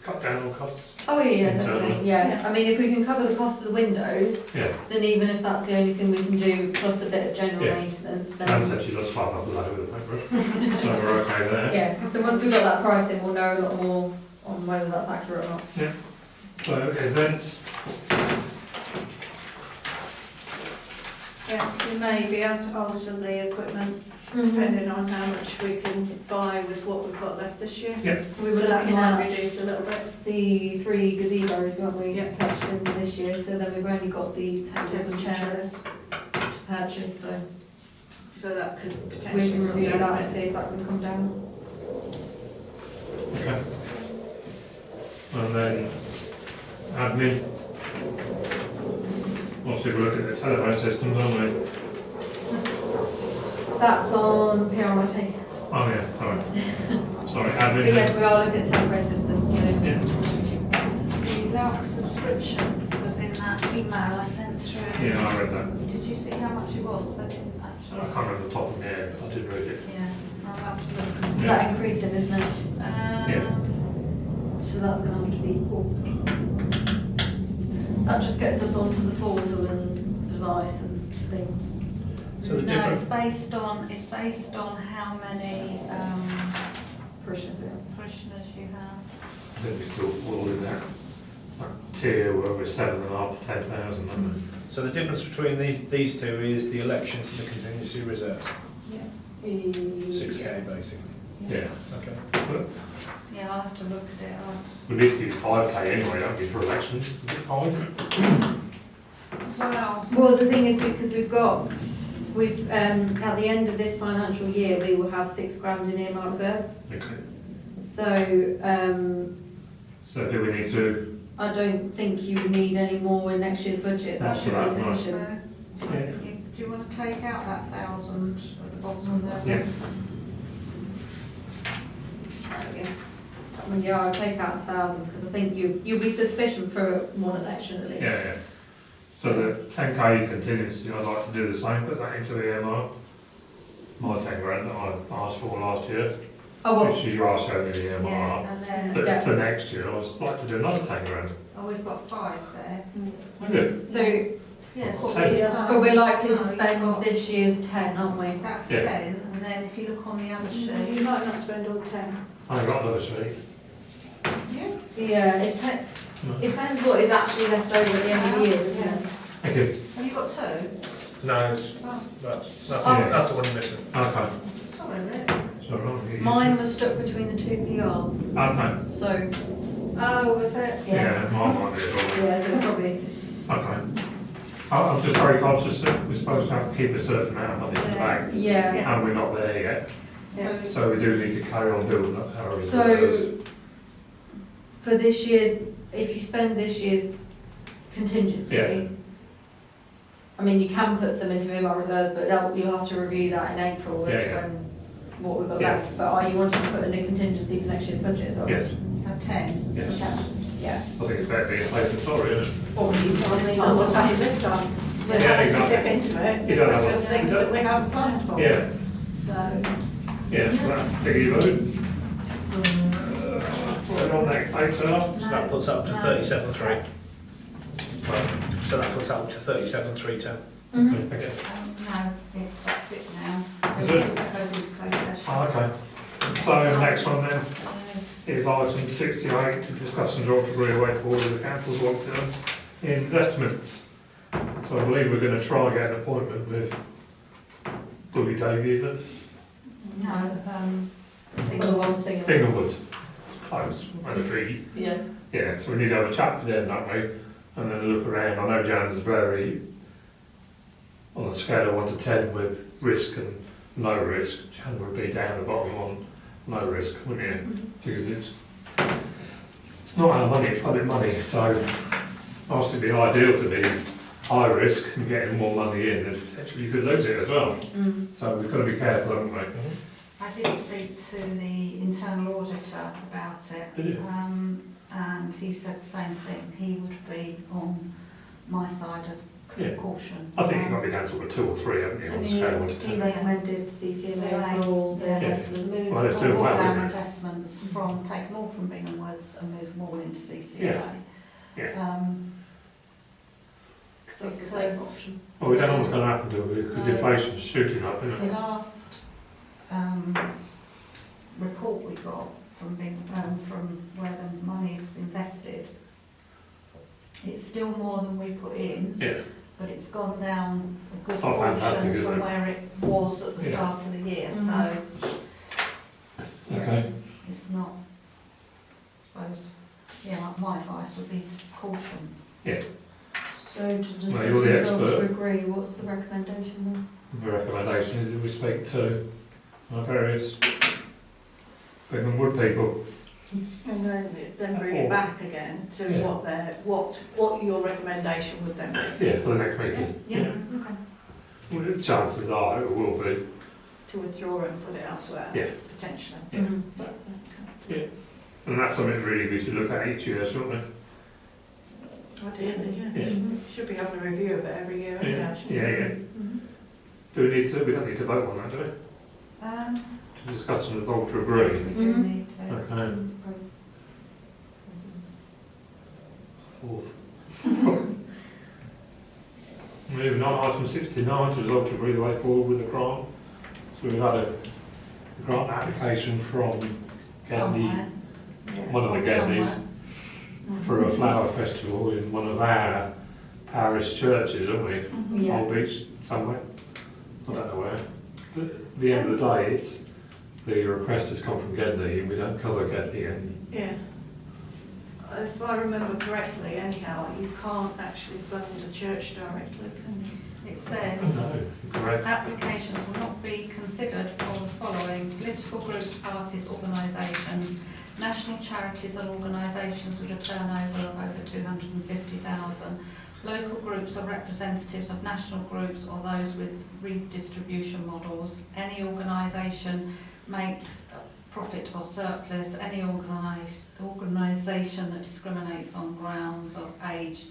Cut down on costs. Oh, yeah, Internal. definitely, yeah. I mean, if we can cover the cost of the windows, Yeah. then even if that's the only thing we can do, plus a bit of general Yeah. maintenance, And then, said she does fire up the ladder with a paintbrush. So we're okay there. yeah. So once we've got that pricing, we'll know a lot more on whether that's accurate or not. So events, Yeah, you may be able to alter the equipment depending on how much we can buy with what we've got left this year. We were But that looking might at reduce a little bit. the 3 gazebos, weren't we, Yeah. purchasing for this year, so then we've only got the tables and chairs to purchase, so So that could we potentially. can review be- that and see if that can come down. okay. And then admin. Obviously we're looking at the telephone systems, aren't we? That's on PRIT. Oh yeah, sorry. Sorry, But admin. yes, we are looking at telephone systems, so. Yeah. The lark subscription was in that email I sent through. Yeah, I read that. Did you see how much it was? 'Cause I didn't I actually. can't remember the top of my head, but I did read it. Yeah, I'll have to look. Is that increasing, isn't it? Yeah. So that's going to have to be pulled. That just gets us onto the portal and advice and things. So the No, difference. it's based on how many Parishioners we have. parishioners you have. I think we still fall in that tier where we're 7.5 to 10,000, aren't we? So the difference between these two is the elections and the contingency reserves. 6k basically. Yeah. Okay. But Yeah, I'll have to look at it. we need to give 5k anyway, don't we, for elections? Is it 5? Well, the thing is, because we've at the end of this financial year, we will have 6 grand in earmark reserves. Okay. So So do we need to, I don't think you need any more in next year's budget. That That's should right, be right. sufficient. Do you want to take out that 1,000 at the bottom there? yeah, I mean, yeah, I'll take out 1,000 because I think you'll be sufficient for one election at least. yeah. So the 10k contingency, I'd like to do the same, put that into the earmark. My 10 grand that I asked for last year, Oh, well, which you are showing me the Yeah, earmark. and then, But Yeah. for next year, I was like to do another 10 grand. oh, we've got 5 there. Okay. so, Yes, what Ten. we but we're likely to No, you've spend got- this year's 10, aren't we? That's Yeah. 10, and then if you look on the other sheet. You might not spend all 10. I've got another sheet. Yeah. Yeah, it depends what is actually left over at the end of the year, doesn't it? Thank you. Have you got 2? No, that's Oh, that's the one you're missing. Okay. sorry, Rick. So I'm gonna use- Mine was stuck between the 2 PRs, Okay. so, Oh, was it? Yeah, mine might be as well. yeah, so it's probably, Okay. I'm just very conscious that we're supposed to have to keep a certain amount of money in the Yeah. bank, yeah. and we're not there yet. So, So we do need to carry on doing that, however. So, for this year's, if you spend this year's contingency, Yeah. I mean, you can put some into earmark reserves, but you'll have to review that in April as Yeah, to yeah. when what we've got Yeah. left, but are you wanting to put in a contingency for next year's budget as well? Yes, You have 10. yes. Yeah. I think it's better being safe than sorry, isn't it? What would you I want mean, this look time? what's happened this time. We're Yeah, having to exactly. dip into it You don't because know of what- things you that we haven't planned for. Yeah, So, yeah, so that's Piggy vote. So on next, HR. So that puts up to No. 37.3. So that puts up to 37.310. Mhm. Okay. No, that's it now. Is it? That goes into closed session. Oh, okay. So next one then There's- is item 68, to discuss and draw to agree a way forward with the council's long-term investments. So I believe we're going to try and get an appointment with Dougie Davies at No, Thing. Inglewood. Close, maybe. Yeah. Yeah, so we need to have a chat with them, don't we? And then look around. I know Jan's very, on a scale of 1 to 10 with risk and no risk, Jan would be down the bottom on no risk, wouldn't you? Because it's not our money, it's public money, so obviously it'd be ideal to be high risk and getting more money in, and potentially you could lose it as well. Mm. So we've got to be careful, haven't we? I did speak to the internal auditor about it. Did you? And he said the same thing. He would be on my side of Yeah. caution. I think you've got to be down to a 2 or 3, haven't you, on And a scale of 1 to he 10? recommended CCMA for all the Yeah. investments. Move Well, it's doing all well, our isn't it? investments from, take more from Bingham Woods and move more into CCA. Yeah. so it's a safe option. Well, we don't know what's going to happen, do we? Because No. inflation's shooting up, isn't The it? last report we got from from where the money's invested, it's still more than we put in, Yeah. but it's gone down a good Oh, fantastic, portion isn't from it? where it was at the Yeah. start of the year, Mhm. so Okay. it's not, I suppose, yeah, my advice would be to caution. So to discuss Well, you're the results to expert. agree, what's the recommendation The recommendation is that we speak to our various Bingham Wood people. And then bring it back again to Yeah. what your recommendation would then be, Yeah, for the next meeting. Okay. Well, the chances are it will be. to withdraw it and put it elsewhere, Yeah. potentially. Yeah. then? But, And that's something really we should look at each year, shouldn't we? ideally, yeah. Yeah. Should be having a review of it every year, anyhow, shouldn't we? Yeah, yeah. Mhm. Do we need to? We don't need to vote on that, do we? To discuss and resolve to agree. Yes, we do Mhm. need to. Okay. Fourth. Moving on, item 69, to resolve to agree the way forward with the grant. So we've had a grant application from Gandhi, Somewhere. one of the Gandhis, Somewhere. for a flower festival in one of our parish churches, haven't we? Yeah. Old Beach, somewhere. I don't know where. But at the end of the day, it's, the request has come from Gandhi, and we don't cover Gandhi, and Yeah. If I remember correctly, anyhow, you can't actually fund the church directly, can you? It says, no, correct. applications will not be considered for the following: political groups, parties, organisations, national charities and organisations with a turnover of over 250,000, local groups or representatives of national groups or those with redistribution models, any organisation makes profit or surplus, any organisation that discriminates on grounds of age,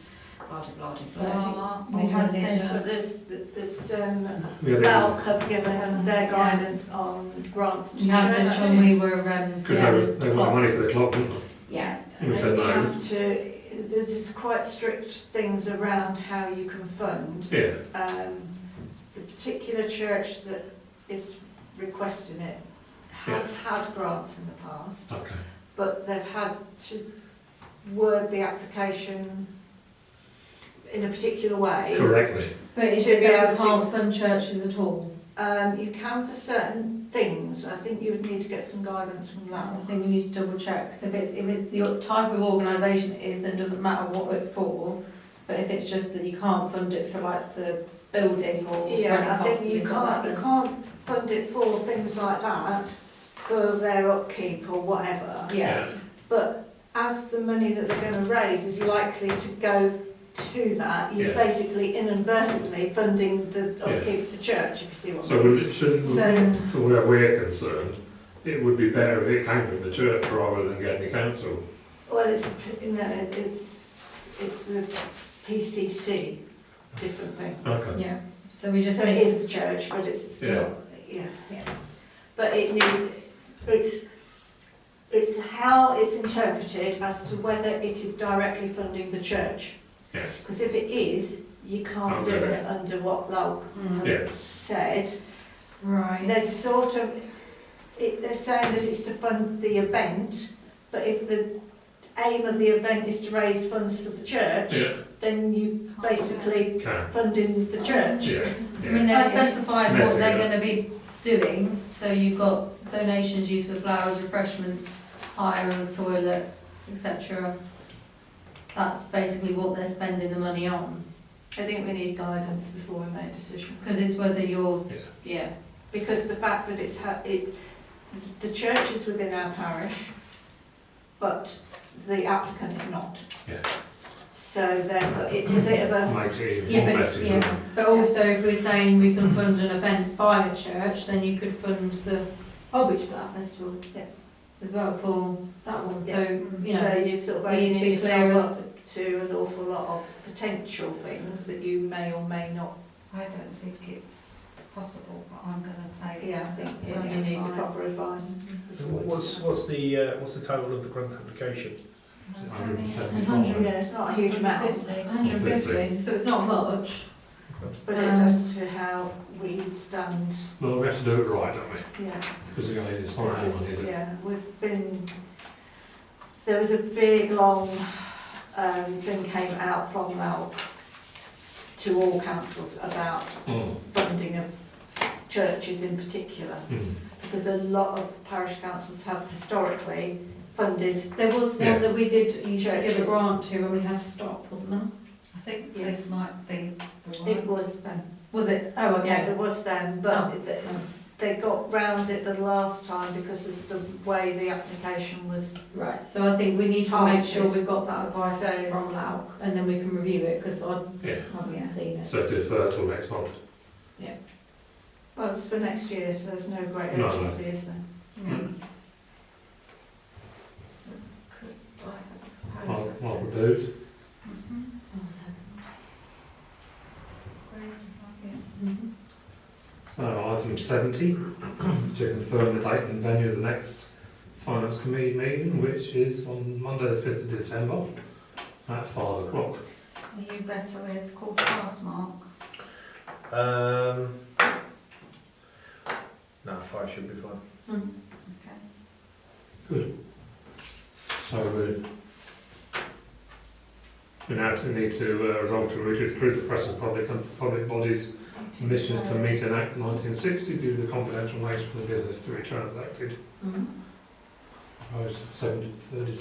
blah, blah, blah, blah, We or had religion. So this Yeah, LALC have given their guidance on grants to We had this when we churches. were, Because they want money for the clock, didn't Yeah. they? And we And said you no. have to, there's quite strict things around how you can fund. Yeah, The particular church that is requesting it has had grants in the past, okay. but they've had to word the application in a particular way. Correctly. But is To it be that able we to- can't fund churches at all? You can for certain things. I think you would need to get some guidance from I that. think we need to double check, so if it's the type of organisation it is, then it doesn't matter what it's for, but if it's just that you can't fund it for like the building or running Yeah, I costs think and you things like can't, that, you then- can't fund it for things like that, for their upkeep or whatever. Yeah. But as the money that they're going to raise is likely to go to that, you're Yeah. basically inadvertently funding the upkeep of the church, if you see what I So mean. would it shouldn't, So- for where we're concerned, it would be better if it came from the church rather than getting the council. Well, it's, no, it's the PCC, different thing. Okay. Yeah, so we just So it need is the church, but it's Yeah. not, yeah. But it's how it's interpreted as to whether it is directly funding the church. Yes. Because if it is, you can't do Okay. it under what Law Yeah. said. right. There's sort of, they're saying that it's to fund the event, but if the aim of the event is to raise funds for the church, Yeah. then you basically Can. funding the church. Yeah. I mean, Yeah. they've specified what Messy, they're yeah. gonna be doing, so you've got donations used for flowers, refreshments, hire of a toilet, etc. That's basically what they're spending the money on, I think we need guidance before we make a decision. because it's whether you're, Yeah. yeah, Because the fact that the church is within our parish, but the applicant is not. Yeah. So therefore, it's a bit of a, Makes it even Yeah, more but- messy. yeah. doesn't it? but also if we're saying we can fund an event by a church, then you could fund the Holbeach Flower Festival Yeah. as well for that one, so, you so know, you sort of we need to opening be clear yourself as up to an awful lot of potential things that you may or may not. I don't think it's possible, but I'm going to take. Yeah, I think further you need the advice. proper advice. So what's the total of the grant application? 175. Yeah, it's not a huge amount, 150, so it's not much. but it's as to how we stand. Well, we have to do it right, don't we? Yeah. Because it's going to it's not our money, is it? Yeah, there was a big, long thing came out from Lauk to all councils about Mm. funding of churches in particular, Mm. because a lot of parish councils have historically funded. There was Yeah. one that we did used to give a Churches. grant to and we had to stop, wasn't there? I think Yeah. this might be the one. It was them. Was it? Oh, Yeah, okay. it was them, Oh. but they got round it the last time because of the way the application was. Right, so I think we need to make sure Targeted. we've got that advice So- from Lauk and then we can review it, because I Yeah. haven't Yeah. seen it. So defer till next month. Well, it's for next year, so there's no great No, no. urgency, is there? Yeah. Mm. So could I propose that? I'll propose. Mhm. Mhm. So item 70, to confirm the date and venue of the next Finance Committee meeting, which is on Monday the 5th of December at 5 o'clock. Are you better with quarter past, Mark? No, 5 should be fine. Okay. Good. So we now need to resolve to recruit the press and public bodies permissions to meet and act 1960 due to the confidential nature of the business to be transacted. Mhm. Proposed 70 to 30.